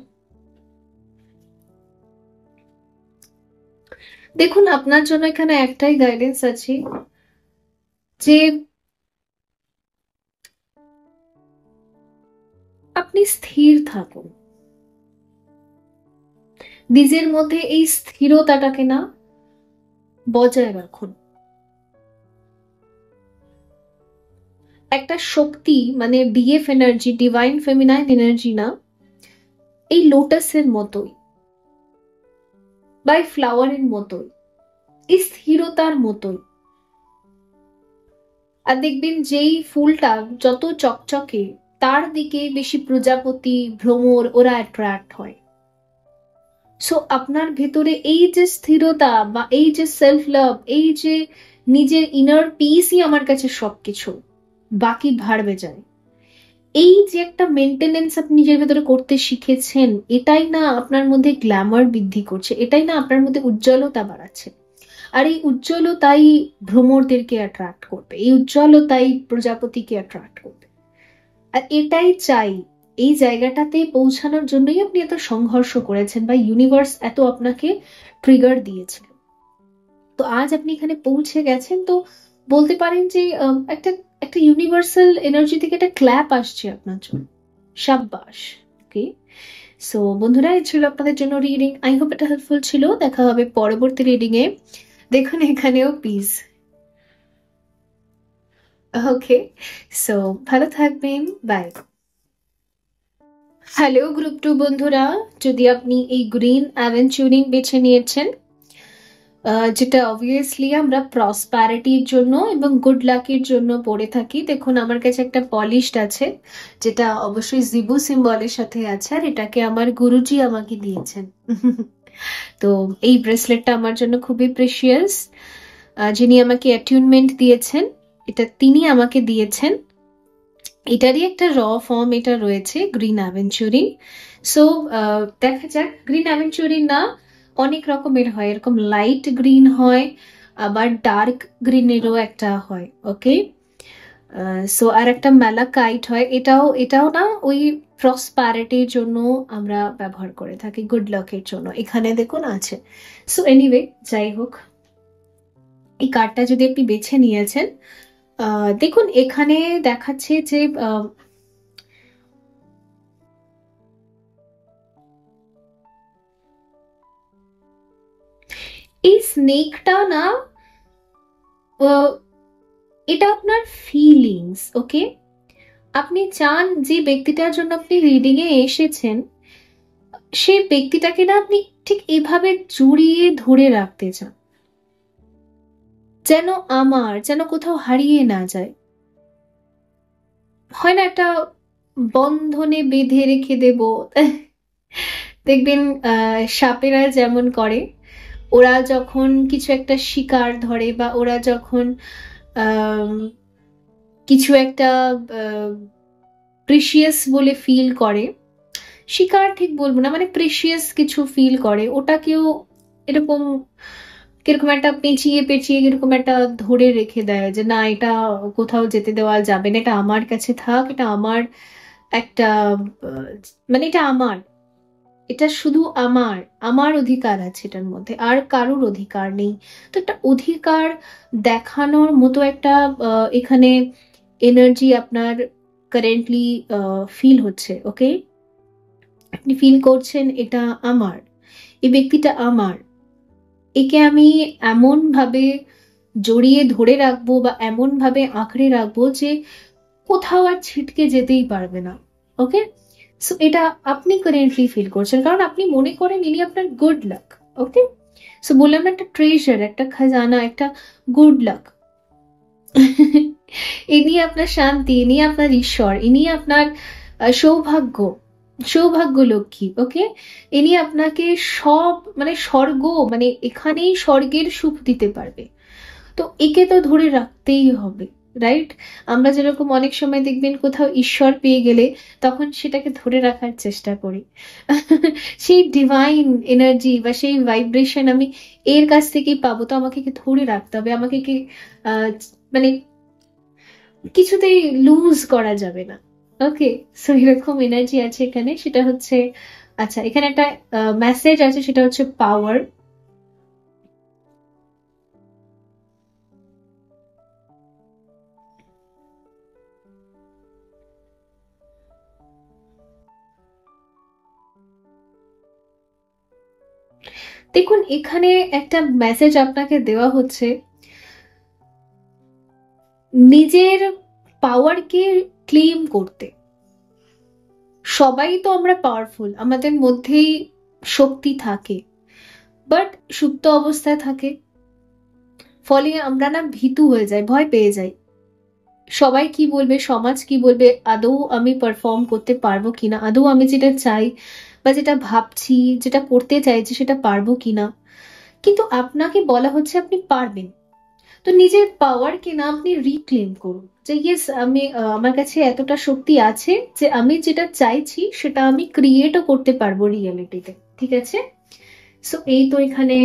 দেখুন আপনার জন্য এখানে একটাই গাইডেন্স আছে যে আপনি স্থির থাকুন, নিজের মধ্যে এই স্থিরতাটাকে না বজায় রাখুন। একটা শক্তি মানে DF energy, divine feminine energy না, এই লোটাসের মতোই বা ফ্লাওয়ারের মতোই, এই স্থিরতার মতোই। আর দেখবেন যেই ফুলটা যত চকচকে তার দিকে বেশি প্রজাপতি, ভ্রমর ওরা অ্যাট্রাক্ট হয়। সো আপনার ভেতরে এই যে স্থিরতা বা এই যে সেলফ লাভ, এই যে নিজের ইনার পিসই আমার কাছে সবকিছু, বাকি ভাড়বে যায়, এই যে একটা মেনটেনেন্স আপনি নিজের ভেতরে করতে শিখেছেন, এটাই না আপনার মধ্যে গ্ল্যামার বৃদ্ধি করছে, এটাই না আপনার মধ্যে উজ্জ্বলতা বাড়াচ্ছে। আর এই উজ্জ্বলতাই ভ্রমরদেরকে অ্যাট্রাক্ট করবে, এই উজ্জ্বলতাই প্রজাপতিকে অ্যাট্রাক্ট করবে। আর এটাই চাই, এই জায়গাটাতে পৌঁছানোর জন্যই আপনি এত সংঘর্ষ করেছেন বা ইউনিভার্স এত আপনাকে ট্রিগার দিয়েছে। তো আজ আপনি এখানে পৌঁছে গেছেন, তো বলতে পারেন যে একটা একটা ইউনিভার্সাল এনার্জি থেকে একটা ক্ল্যাপ আসছে আপনার জন্য, সাব্বাস। ওকে, সো বন্ধুরা এই ছিল আপনাদের জন্য রিডিং, আই হোপ এটা হেল্পফুল ছিল। দেখা হবে পরবর্তী রিডিং এ। দেখুন এখানেও পিস। ওকে, সো ভালো থাকবেন, বাই। হ্যালো গ্রুপ 2 বন্ধুরা, যদি আপনি এই গ্রিন অ্যাভেঞ্চুরিং বেছে নিয়েছেন, যেটা অবভিয়াসলি আমরা প্রসপ্যারিটির জন্য এবং গুড লাকের জন্য পড়ে থাকি, দেখুন আমার কাছে একটা পলিশড আছে যেটা অবশ্যই জিবু সিম্বলের সাথে আছে, আর এটাকে আমার গুরুজি আমাকে দিয়েছেন। তো এই ব্রেসলেটটা আমার জন্য খুবই প্রেশিয়াস, যিনি আমাকে অ্যাটিউনমেন্ট দিয়েছেন এটা তিনি আমাকে দিয়েছেন। এটারই একটা র ফর্ম এটা রয়েছে, গ্রিন অ্যাভেঞ্চুরিং। সো দেখা যাক, গ্রিন অ্যাভেঞ্চুরিং না অনেক রকমের হয়, এরকম লাইট গ্রিন হয়, আবার ডার্ক গ্রিনেরও একটা হয়। ওকে, সো আর একটা ম্যালাকাইট হয়, এটাও এটাও না ওই প্রসপ্যারিটির জন্য আমরা ব্যবহার করে থাকি, গুড লাকের জন্য এখানে দেখুন আছে। সো এনিওয়ে, যাই হোক, এই কার্ডটা যদি আপনি বেছে নিয়েছেন, দেখুন এখানে দেখাচ্ছে যে এই স্নেকটা না এটা আপনার ফিলিংস। ওকে, আপনি চান যে ব্যক্তিটার জন্য আপনি রিডিং এ এসেছেন সেই ব্যক্তিটাকে না আপনি ঠিক এভাবে জড়িয়ে ধরে রাখতে চান, যেন আমার যেন কোথাও হারিয়ে না যায়। হয় না একটা বন্ধনে বেঁধে রেখে দেব, দেখবেন সাপেরা যেমন করে, ওরা যখন কিছু একটা শিকার ধরে বা ওরা যখন কিছু একটা প্রিশিয়াস বলে ফিল করে, শিকার ঠিক বলবো না, মানে প্রিশিয়াস কিছু ফিল করে, ওটাকেও এরকম কিরকম একটা পেঁচিয়ে পেঁচিয়ে এরকম একটা ধরে রেখে দেয় যে না এটা কোথাও যেতে দেওয়া যাবে না, এটা আমার কাছে থাক, এটা আমার একটা মানে এটা আমার। এটা শুধু আমার, আমার অধিকার আছে এটার মধ্যে, আর কারোর অধিকার নেই। তো একটা অধিকার দেখানোর মতো একটা এখানে এনার্জি আপনার কারেন্টলি ফিল হচ্ছে। ওকে, আপনি ফিল করছেন এটা আমার, এই ব্যক্তিটা আমার, একে আমি এমন ভাবে জড়িয়ে ধরে রাখবো বা এমন ভাবে আঁকড়ে রাখবো যে কোথাও আর ছিটকে যেতেই পারবে না। ওকে, সো এটা আপনি কারেন্টলি ফিল করছেন, কারণ আপনি মনে করেন ইনি আপনার গুড লাক। ওকে, সো বললাম না, একটা ট্রেজার, একটা খাজানা, একটা গুড লাক। ইনি আপনার শান্তি, ইনি আপনার ঈশ্বর, ইনি আপনার সৌভাগ্য, সৌভাগ্য লক্ষ্মী। ওকে, ইনি আপনাকে সব মানে স্বর্গ, মানে এখানেই স্বর্গের সুখ দিতে পারবে। তো একে তো ধরে রাখতেই হবে, রাইট? আমরা যেরকম অনেক সময় দেখবেন কোথাও ঈশ্বর পেয়ে গেলে তখন সেটাকে ধরে রাখার চেষ্টা করি। সেই ডিভাইন এনার্জি বা সেই ভাইব্রেশন আমি এর কাছ থেকেই পাবো, তো আমাকে কি ধরে রাখতে হবে, আমাকে কি মানে কিছুতেই লুজ করা যাবে না। ওকে, সো এরকম এনার্জি আছে এখানে, সেটা হচ্ছে আচ্ছা এখানে একটা মেসেজ আছে, সেটা হচ্ছে পাওয়ার। দেখুন এখানে একটা মেসেজ আপনাকে দেওয়া হচ্ছে, নিজের পাওয়ারকে ক্লেম করতে। সবাই তো আমরা পাওয়ারফুল, আমাদের মধ্যেই শক্তি থাকে, বাট সুপ্ত অবস্থায় থাকে, ফলে আমরা না ভীতু হয়ে যাই, ভয় পেয়ে যাই। সবাই কি বলবে, সমাজ কি বলবে, আদৌ আমি পারফর্ম করতে পারবো কিনা, আদৌ আমি যেটা চাই বা যেটা ভাবছি, যেটা করতে চাইছি সেটা পারবো কিনা। কিন্তু আপনাকে বলা হচ্ছে আপনি পারবেন। তো নিজের পাওয়ারকে না আপনি রিক্লেম করুন, যে ইয়েস আমি আমার কাছে এতটা শক্তি আছে যে আমি যেটা চাইছি সেটা আমি ক্রিয়েটও করতে পারবো রিয়েলিটিতে। ঠিক আছে, সো এই তো এখানে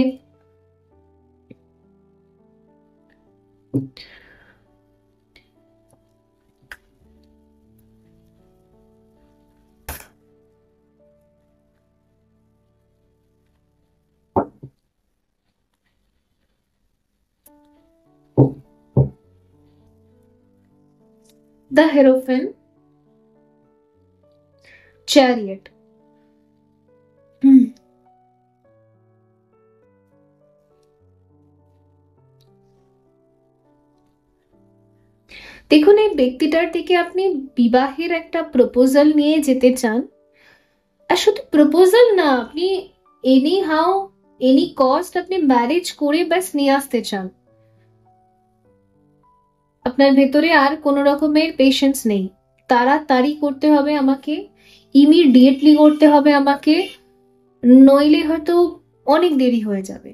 দ্য হেরোফেন, চ্যারিয়েট। দেখুন এই ব্যক্তিটার দিকে আপনি বিবাহের একটা প্রপোজাল নিয়ে যেতে চান, আর শুধু প্রপোজাল না, আপনি এনি হাউ এনি কস্ট আপনি ম্যারেজ করে ব্যাস নিয়ে আসতে চান। আপনার ভেতরে আর কোনো রকমের পেশেন্স নেই, তাড়াতাড়ি করতে হবে আমাকে, ইমিডিয়েটলি করতে হবে আমাকে, নইলে হয়তো অনেক দেরি হয়ে যাবে।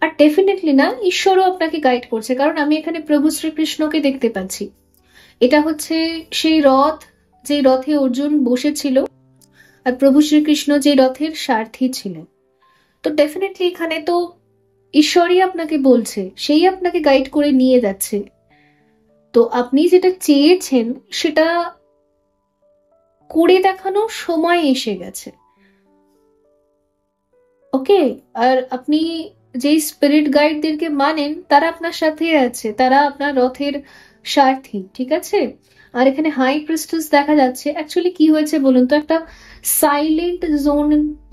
আর ডেফিনেটলি না, ঈশ্বরও আপনাকে গাইড করছে, কারণ আমি এখানে প্রভু শ্রীকৃষ্ণকে দেখতে পাচ্ছি। এটা হচ্ছে সেই রথ, যে রথে অর্জুন বসেছিল, আর প্রভু শ্রীকৃষ্ণ যে রথের সারথি ছিলেন। তো ডেফিনেটলি এখানে তো ঈশ্বরই আপনাকে বলছে, সেই আপনাকে গাইড করে নিয়ে যাচ্ছে। তো আপনি যেটা চেয়েছেন সেটা করে দেখানোর সময় এসে গেছে। ওকে, আর আপনি যেই স্পিরিট গাইডদেরকে মানেন তারা আপনার সাথে আছে, তারা আপনার রথের সারথি। ঠিক আছে, আর এখানে হাই প্রিস্টেস দেখা যাচ্ছে। অ্যাকচুয়ালি কি হয়েছে বলুন তো, একটা সাইলেন্ট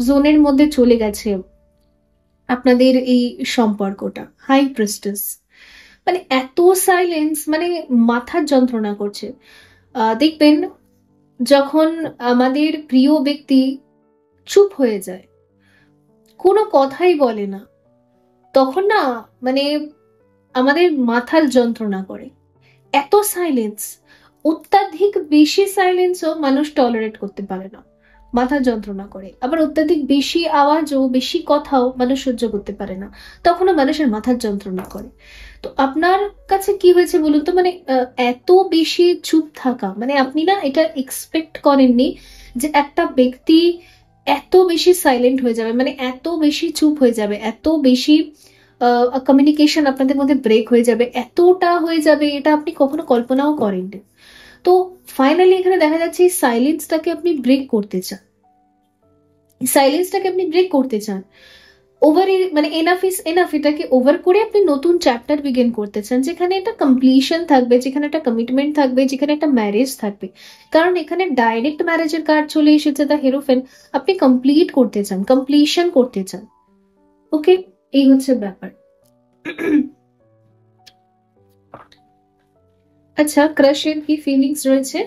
জোনের মধ্যে চলে গেছে আপনাদের এই সম্পর্কটা। হাই প্রিস্টেস মানে এত সাইলেন্স, মানে মাথার যন্ত্রণা করছে। দেখবেন যখন আমাদের প্রিয় ব্যক্তি চুপ হয়ে যায়, কোনো কথাই বলে না, তখন না মানে আমাদের মাথার যন্ত্রণা করে। এত সাইলেন্স, অত্যাধিক বেশি সাইলেন্সও মানুষ টলারেট করতে পারে না, মাথা যন্ত্রণা করে। আবার অত্যাধিক বেশি আওয়াজও, বেশি কথাও মানুষ সহ্য করতে পারে না, তখনও মানুষের মাথার যন্ত্রণা করে। তো আপনার কাছে কি হয়েছে বলুন তো, মানে এত বেশি চুপ থাকা, মানে আপনি না এটা এক্সপেক্ট করেননি যে একটা ব্যক্তি এত বেশি সাইলেন্ট হয়ে যাবে, মানে এত বেশি চুপ হয়ে যাবে, এত বেশি কমিউনিকেশন আপনাদের মধ্যে ব্রেক হয়ে যাবে, এতটা হয়ে যাবে, এটা আপনি কখনো কল্পনাও করেননি। তো ফাইনালি এখানে দেখা যাচ্ছে এই সাইলেন্সটাকে আপনি ব্রেক করতে চান। সাইলেন্সটাকে আপনি ব্রেক করতে চান, ওভার মানে এনাফ ইজ এনাফ এটাকে ওভার করে আপনি নতুন চ্যাপ্টার বিগিন করতে চান, যেখানে একটা কমপ্লিশন থাকবে, যেখানে একটা কমিটমেন্ট থাকবে, যেখানে একটা ম্যারেজ থাকবে। কারণ এখানে ডাইরেক্ট ম্যারেজের কার্ড চলে এসেছে, দ্য হেরোফেন। আপনি কমপ্লিট করতে চান, কমপ্লিশন করতে চান। ওকে, এই হচ্ছে ব্যাপার। আচ্ছা, ক্রাশের কি ফিলিংস রয়েছে?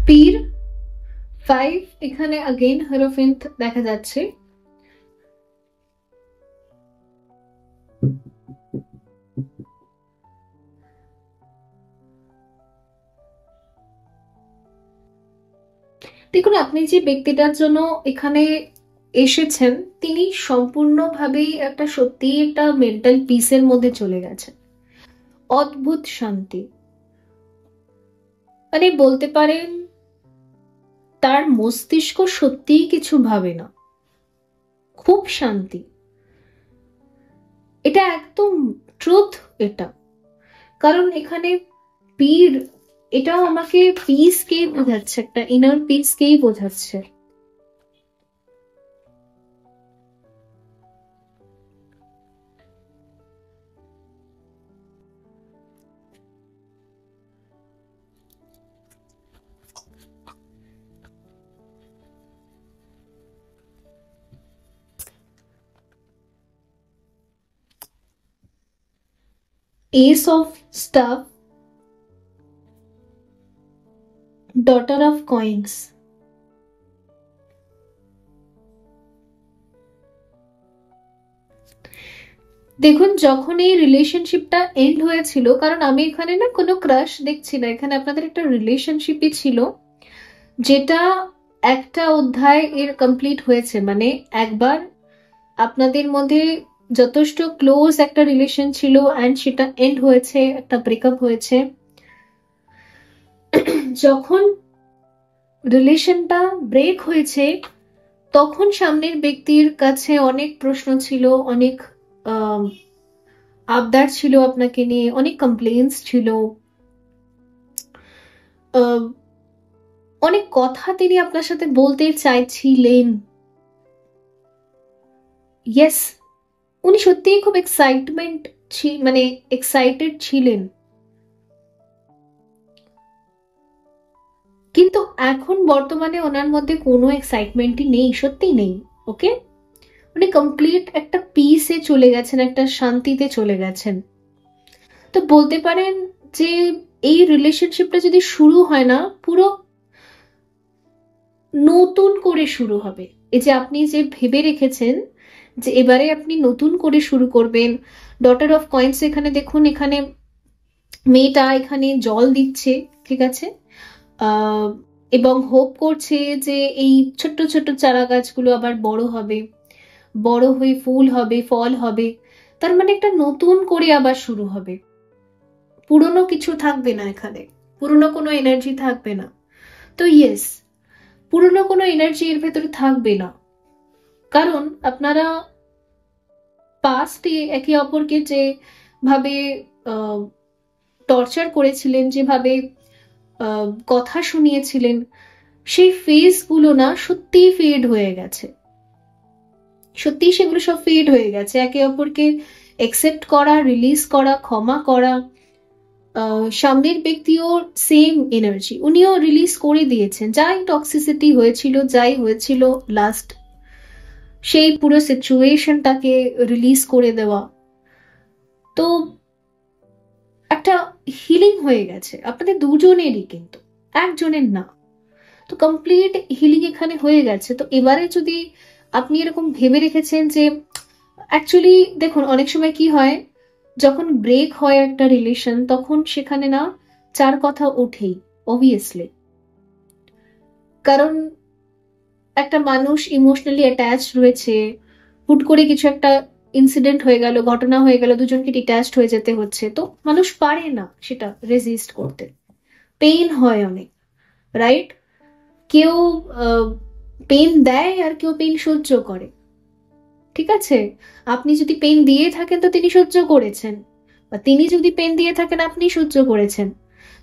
পীর 5 এখানে अगेन হেরোফেন্ট দেখা যাচ্ছে। দেখুন, আপনি যে ব্যক্তিটার জন্য এখানে এসেছেন তিনি সম্পূর্ণভাবেই একটা সত্যি একটা মেন্টাল পিসের মধ্যে চলে গেছেন, অদ্ভুত শান্তি। মানে বলতে পারেন তার মস্তিষ্ক সত্যিই কিছু ভাবে না, খুব শান্তি। এটা একদম ট্রুথ এটা। কারণ এখানে পীর এটাও আমাকে পিসকেই বোঝাচ্ছে, একটা ইনার পিসকেই বোঝাচ্ছে। Ace of Staff, Daughter of Coins। দেখুন, যখন এই রিলেশনশিপটা এন্ড হয়েছিল, কারণ আমি এখানে না কোনো ক্রাশ দেখছি না, এখানে আপনাদের একটা রিলেশনশিপই ছিল, যেটা একটা অধ্যায় এর কমপ্লিট হয়েছে। মানে একবার আপনাদের মধ্যে যথেষ্ট ক্লোজ একটা রিলেশন ছিল অ্যান্ড সেটা এন্ড হয়েছে, একটা ব্রেকআপ হয়েছে। যখন রিলেশনটা ব্রেক হয়েছে তখন সামনের ব্যক্তির কাছে অনেক প্রশ্ন ছিল, অনেক আবদার ছিল আপনাকে নিয়ে, অনেক কমপ্লেইন্স ছিল, অনেক কথা তিনি আপনার সাথে বলতে চাইছিলেন। ইয়েস, উনি সত্যিই খুব মানে এক্সাইটেড ছিলেন। কিন্তু এখন বর্তমানে ওনার মধ্যে কোনো এক্সাইটমেন্টই নেই, সত্যি নেই। ওকে, উনি কমপ্লিট একটা পিসে চলে গেছেন, একটা শান্তিতে চলে গেছেন। তো বলতে পারেন যে এই রিলেশনশিপটা যদি শুরু হয় না, পুরো নতুন করে শুরু হবে। এই যে আপনি যে ভেবে রেখেছেন যে এবারে আপনি নতুন করে শুরু করবেন। ডটার অফ কয়েন্স এখানে দেখুন, এখানে মেয়েটা এখানে জল দিচ্ছে, ঠিক আছে, এবং হোপ করছে যে এই ছোট্ট ছোট্ট চারা গাছগুলো আবার বড় হবে, বড় হয়ে ফুল হবে, ফল হবে। তার মানে একটা নতুন করে আবার শুরু হবে, পুরনো কিছু থাকবে না এখানে, পুরনো কোনো এনার্জি থাকবে না। তো ইয়েস, পুরনো কোনো এনার্জি এর ভেতরে থাকবে না, কারণ আপনারা পাস্টে একে অপরকে যেভাবে টর্চার করেছিলেন, যেভাবে কথা শুনিয়েছিলেন, সেই ফেজগুলো না সত্যি ফেড হয়ে গেছে, সত্যি সেগুলো সব ফেড হয়ে গেছে। একে অপরকে একসেপ্ট করা, রিলিজ করা, ক্ষমা করা। সামনের ব্যক্তিও সেম এনার্জি, উনিও রিলিজ করে দিয়েছেন। যাই টক্সিসিটি হয়েছিল, যাই হয়েছিল লাস্ট, সেই পুরো সিচুয়েশনটাকে রিলিজ করে দেওয়া। তো একটা হিলিং হয়ে গেছে আপনাদের দুজনেরই, কিন্তু একজনের না। তো কমপ্লিট হিলিং এখানে হয়ে গেছে। তো এবারে যদি আপনি এরকম ভেবে রেখেছেন যে অ্যাকচুয়ালি দেখুন, অনেক সময় কি হয়, যখন ব্রেক হয় একটা রিলেশন, তখন সেখানে না চার কথা ওঠেই অবভিয়াসলি। কারণ একটা মানুষ ইমোশনালি অ্যাটাচ রয়েছে, হুট করে কিছু একটা ইনসিডেন্ট হয়ে গেল, ঘটনা হয়ে গেল, দুজনকে ডিট্যাচড হয়ে যেতে হচ্ছে, তো মানুষ পারে না সেটা রেজিস্ট করতে, পেইন হয় অনেক, রাইট? কেউ পেইন দেয় আর কেউ পেইন সহ্য করে, ঠিক আছে? আপনি যদি পেইন দিয়ে থাকেন তো তিনি সহ্য করেছেন, বা তিনি যদি পেইন দিয়ে থাকেন আপনি সহ্য করেছেন।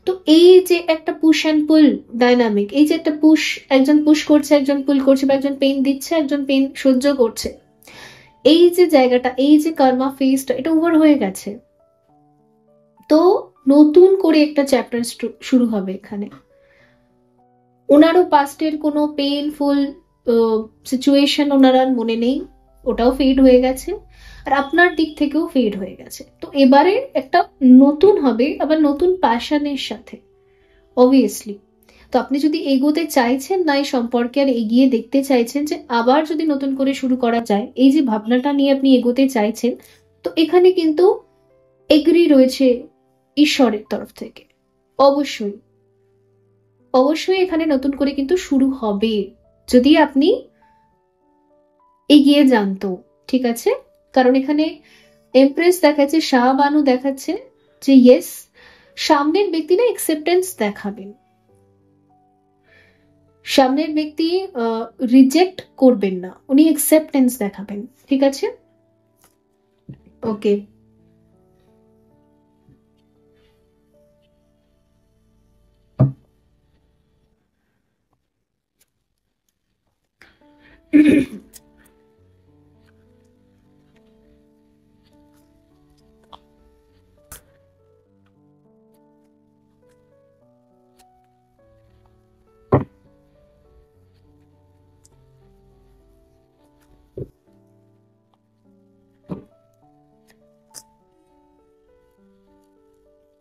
তো এই যে একটা পুশ অ্যান্ড পুল ডাইনামিক, এই যে একটা পুশ, একজন পুশ করছে একজন পুল করছে, বা একজন পেইন দিচ্ছে একজন পেইন সহ্য করছে, এই যে জায়গাটা, এই যে কর্মা ফেজটা, এটা ওভার হয়ে গেছে। তো নতুন করে একটা চ্যাপ্টার শুরু হবে এখানে। ওনারও পাস্টের কোনো পেইনফুল সিচুয়েশন ওনার আর মনে নেই, ওটাও ফেড হয়ে গেছে, আর আপনার দিক থেকেও ফেড হয়ে গেছে। তো এবারে একটা নতুন হবে, আবার নতুন প্যাশনের সাথে, অবভিয়াসলি। তো আপনি যদি এগোতে চাইছেন না এই সম্পর্কে, আর এগিয়ে দেখতে চাইছেন যে আবার যদি নতুন করে শুরু করা যায়, এই যে ভাবনাটা নিয়ে আপনি এগোতে চাইছেন, তো এখানে কিন্তু এগ্রি রয়েছে ঈশ্বরের তরফ থেকে। অবশ্যই অবশ্যই এখানে নতুন করে কিন্তু শুরু হবে, যদি আপনি এগিয়ে যান তো, ঠিক আছে? কারণ এখানে এমপ্রেস দেখাচ্ছে, শাহবানু দেখাচ্ছে যে ইয়েস, সামনের ব্যক্তি না অ্যাকসেপ্টেন্স দেখাবেন, সামনের ব্যক্তি রিজেক্ট করবেন না, উনি অ্যাকসেপ্টেন্স দেখাবেন, ঠিক আছে? Okay.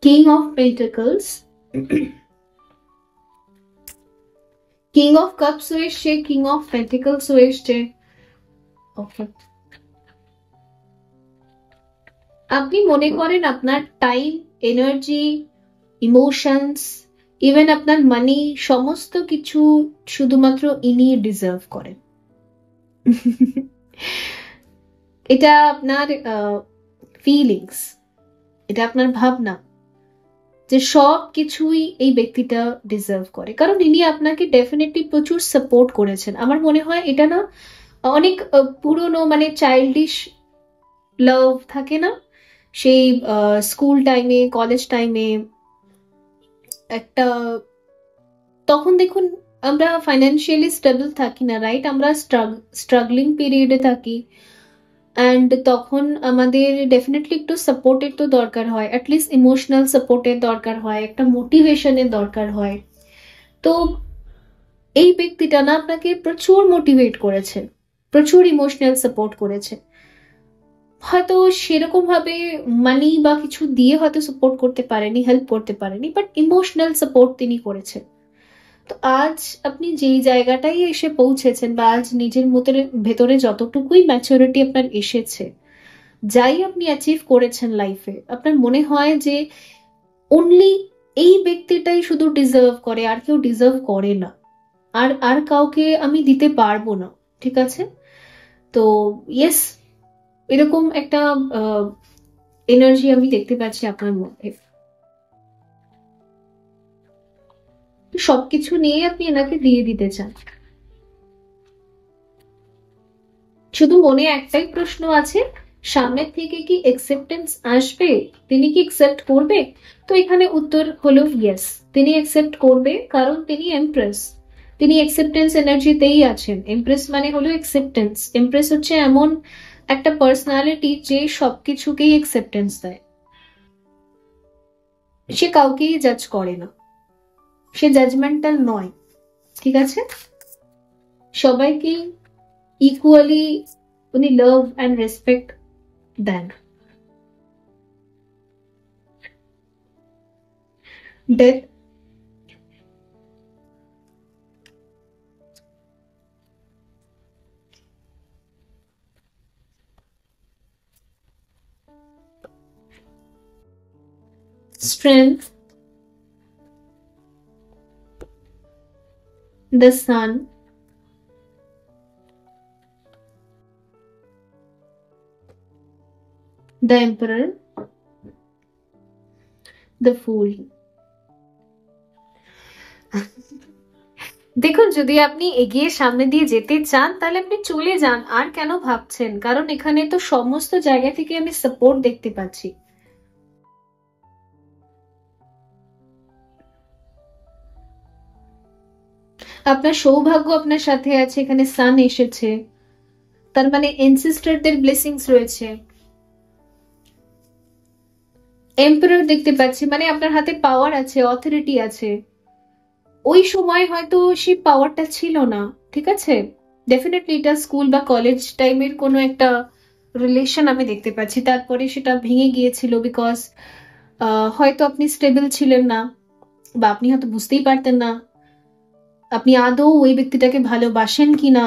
King of pentacles, king of কাপসও এসছে, কিং অফ পেন্টাকলসও এসছে। ওকে, আপনি মনে করেন আপনার টাইম, এনার্জি, ইমোশনস, ইভেন আপনার মানি, সমস্ত কিছু শুধুমাত্র ইনি ডিজার্ভ করেন। এটা আপনার ফিলিংস, এটা আপনার ভাবনা, যে সব কিছুই এই ব্যক্তিটা ডিজার্ভ করে, কারণ ইনি আপনাকে ডেফিনেটলি প্রচুর সাপোর্ট করেছেন। আমার মনে হয় এটা না অনেক পুরনো, মানে চাইল্ডিশ লাভ থাকে না, সেই স্কুল টাইমে, কলেজ টাইমে একটা, তখন দেখুন আমরা ফাইন্যান্সিয়ালি স্টেবল থাকি না, রাইট? আমরা স্ট্রাগলিং পিরিয়ডে থাকি, অ্যান্ড তখন আমাদের ডেফিনেটলি একটু সাপোর্টের তো দরকার হয়, অ্যাটলিস্ট ইমোশনাল সাপোর্টের দরকার হয়, একটা মোটিভেশনের দরকার হয়। তো এই ব্যক্তিটা না আপনাকে প্রচুর মোটিভেট করেছে, প্রচুর ইমোশনাল সাপোর্ট করেছে। হয়তো সেরকম ভাবে মানি বা কিছু দিয়ে হয়তো সাপোর্ট করতে পারেনি, হেল্প করতে পারেনি, বাট ইমোশনাল সাপোর্ট তিনি করেছেন। তো আজ আপনি যেই জায়গাটাই এসে পৌঁছেছেন, বা আজ নিজের ভেতরে যতটুকুই ম্যাচুরিটি আপনার এসেছে, যাই আপনি অ্যাচিভ করেছেন লাইফে, আপনার মনে হয় যে অনলি এই ব্যক্তিটাই শুধু ডিজার্ভ করে, আর কেউ ডিজার্ভ করে না, আর আর কাউকে আমি দিতে পারবো না, ঠিক আছে? তো ইয়েস, এরকম একটা এনার্জি আমি দেখতে পাচ্ছি আপনার মধ্যে। সবকিছু নিয়ে আপনি এনাকে দিয়ে দিতে চান, শুধু মনে একটাই প্রশ্ন আছে, সামনের থেকে কি অ্যাকসেপ্টেন্স আসবে, তিনি কি অ্যাকসেপ্ট করবে? তো এখানে উত্তর হলো ইয়েস, তিনি অ্যাকসেপ্ট করবে, কারণ তিনি এমপ্রেস, তিনি অ্যাকসেপ্টেন্স এনার্জিতেই আছেন। এমপ্রেস মানে হলো অ্যাকসেপ্টেন্স, এমপ্রেস হচ্ছে এমন একটা পার্সোনালিটি যে সবকিছুকেই অ্যাকসেপ্টেন্স দেয়, সে কাউকেই জাজ করে না, সে জাজমেন্টাল নয়, ঠিক আছে? সবাইকে ইকুয়ালি উনি লাভ অ্যান্ড রেসপেক্ট দেন। Death, strength, the Sun, the Emperor, the Fool. দেখুন, যদি আপনি এগিয়ে সামনে দিয়ে যেতে চান তাহলে আপনি চলে যান, আর কেন ভাবছেন? কারণ এখানে তো সমস্ত জায়গা থেকে আমি সাপোর্ট দেখতে পাচ্ছি। আপনার সৌভাগ্য আপনার সাথে আছে, এখানে সান এসেছে, তার মানে এনসিস্টারদের ব্লেসিংস রয়েছে। এম্পারার দেখতে পাচ্ছি, মানে আপনার হাতে পাওয়ার আছে, অথরিটি আছে। ওই সময় হয়তো সেই পাওয়ারটা ছিল না, ঠিক আছে? ডেফিনেটলি এটা স্কুল বা কলেজ টাইমের কোনো একটা রিলেশন আমি দেখতে পাচ্ছি, তারপরে সেটা ভেঙে গিয়েছিল বিকজ হয়তো আপনি স্টেবল ছিলেন না, বা আপনি হয়তো বুঝতেই পারতেন না আপনি আদৌ ওই ব্যক্তিটাকে ভালোবাসেন কিনা।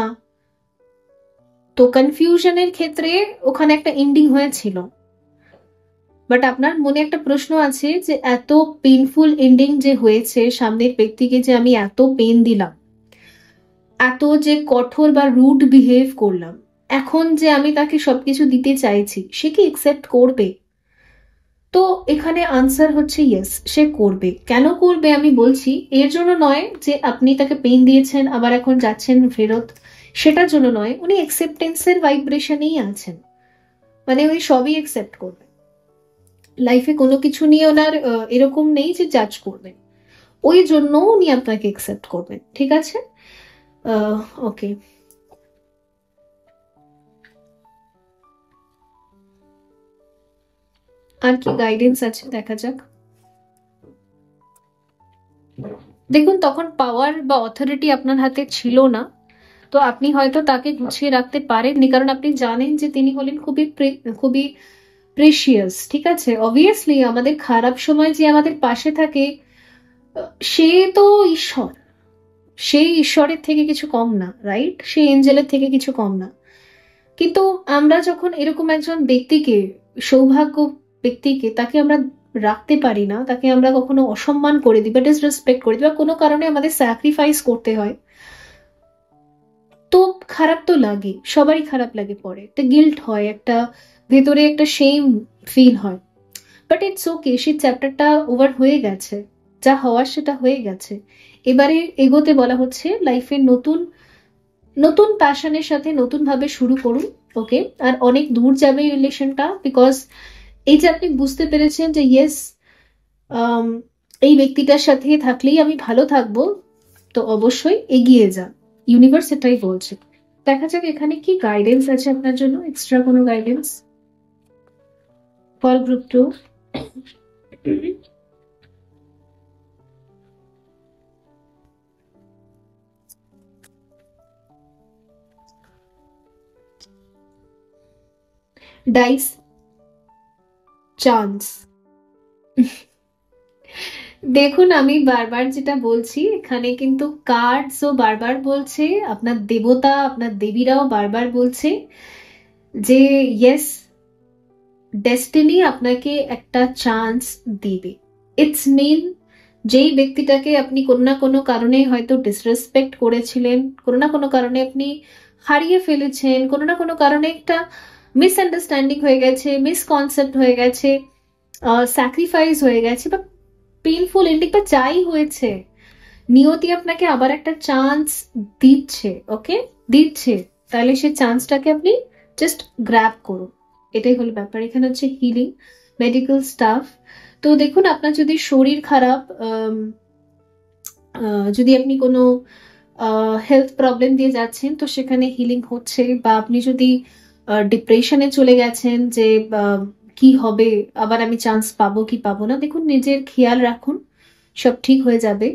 তো কনফিউশনের ক্ষেত্রে ওখানে একটা এন্ডিং হয়েছিল, বাট আপনার মনে একটা প্রশ্ন আছে যে এত পেইনফুল এন্ডিং যে হয়েছে, সামনের ব্যক্তিকে যে আমি এত পেন দিলাম, এত যে কঠোর বা রুড বিহেভ করলাম, এখন যে আমি তাকে সবকিছু দিতে চাইছি, সে কি একসেপ্ট করবে? তো এখানে আনসার হচ্ছে ইয়েস, সে করবে। কেন করবে আমি বলছি, এর জন্য নয় যে আপনি তাকে পেন দিয়েছেন আবার এখন যাচ্ছেন ফেরত, সেটার জন্য নয়। উনি অ্যাকসেপ্টেন্সের ভাইব্রেশনেই আছেন, মানে উনি সবই অ্যাকসেপ্ট করবেন। লাইফে কোনো কিছু নিয়ে ওনার এরকম নেই যে জাজ করবেন, ওই জন্য উনি আপনাকে অ্যাকসেপ্ট করবেন, ঠিক আছে? ওকে, আর কি গাইডেন্স আছে দেখা যাক। দেখুন, তখন পাওয়ার বা অথরিটি আপনার হাতে ছিল না, তো আপনি হয়তো তাকে গুছিয়ে রাখতে পারেননি, কারণ আপনি জানেন যে তিনি হলেন খুবই খুবই প্রেশিয়াস, ঠিক আছে? অবভিয়াসলি আমাদের খারাপ সময় যে আমাদের পাশে থাকে, সে তো ঈশ্বর, সেই ঈশ্বরের থেকে কিছু কম না, রাইট? সেই এঞ্জেলের থেকে কিছু কম না। কিন্তু আমরা যখন এরকম একজন ব্যক্তিকে, সৌভাগ্য ব্যক্তিকে, তাকে আমরা রাখতে পারি না, তাকে আমরা কখনো অসম্মান করে দিই বা ডিসরেসপেক্ট করে দিই, বা কোনো কারণে আমাদের স্যাক্রিফাইস করতে হয়, তো খারাপ তো লাগে, সবারই খারাপ লাগে, পরে একটা গিল্ট হয়, একটা ভেতরে একটা শেম ফিল হয়। বাট ইটস ওকে, সেই চ্যাপ্টারটা ওভার হয়ে গেছে, যা হওয়ার সেটা হয়ে গেছে। এবারে এগোতে বলা হচ্ছে, লাইফের নতুন নতুন প্যাশনের সাথে নতুন ভাবে শুরু করুন, ওকে? আর অনেক দূর যাবে এই রিলেশনটা, বিকজ এই যে আপনি বুঝতে পেরেছেন যে ইয়েস, এই ব্যক্তিটার সাথে থাকলেই আমি ভালো থাকবো, তো অবশ্যই এগিয়ে যান, ইউনিভার্স এটাই বলছে। দেখা যাক এখানে কি গাইডেন্স আছে আপনার জন্য, এক্সট্রা কোনো guidance for group 2। Dice, chance. দেখুন, আমি বারবার যেটা বলছি, এখানে কিন্তু কার্ডসও বারবার বলছে, আপনার দেবতা, আপনার দেবীরাও বারবার বলছে যে ইয়েস, ডেস্টিনি আপনাকে একটা চান্স দিবে। ইটস মিন, যেই ব্যক্তিটাকে আপনি কোনো না কোনো কারণে হয়তো ডিসরেসপেক্ট করেছিলেন, কোনো না কোনো কারণে আপনি হারিয়ে ফেলেছেন, কোনো না কোনো কারণে একটা মিসআন্ডারস্ট্যান্ডিং হয়ে গেছে, মিসকনসেপ্ট হয়ে গেছে, স্যাক্রিফাইস হয়ে গেছে, বা পেইনফুল এন্ডিং বা যাই হয়েছে, নিয়তি আপনাকে আবার একটা চান্স দিচ্ছে, ওকে? দিচ্ছে, তাহলে সেই চান্সটাকে আপনি জাস্ট গ্র্যাব করুন, এটাই হলো ব্যাপার। এখানে হচ্ছে হিলিং, মেডিকেল স্টাফ। তো দেখুন, আপনার যদি শরীর খারাপ, যদি আপনি কোনো হেলথ প্রবলেম দিয়ে যাচ্ছেন, তো সেখানে হিলিং হচ্ছে। বা আপনি যদি ডিপ্রেশনে চলে গেছেন যে কি হবে, আবার আমি চান্স পাবো কি পাবো না, দেখুন নিজের খেয়াল রাখুন, সব ঠিক হয়ে যাবে।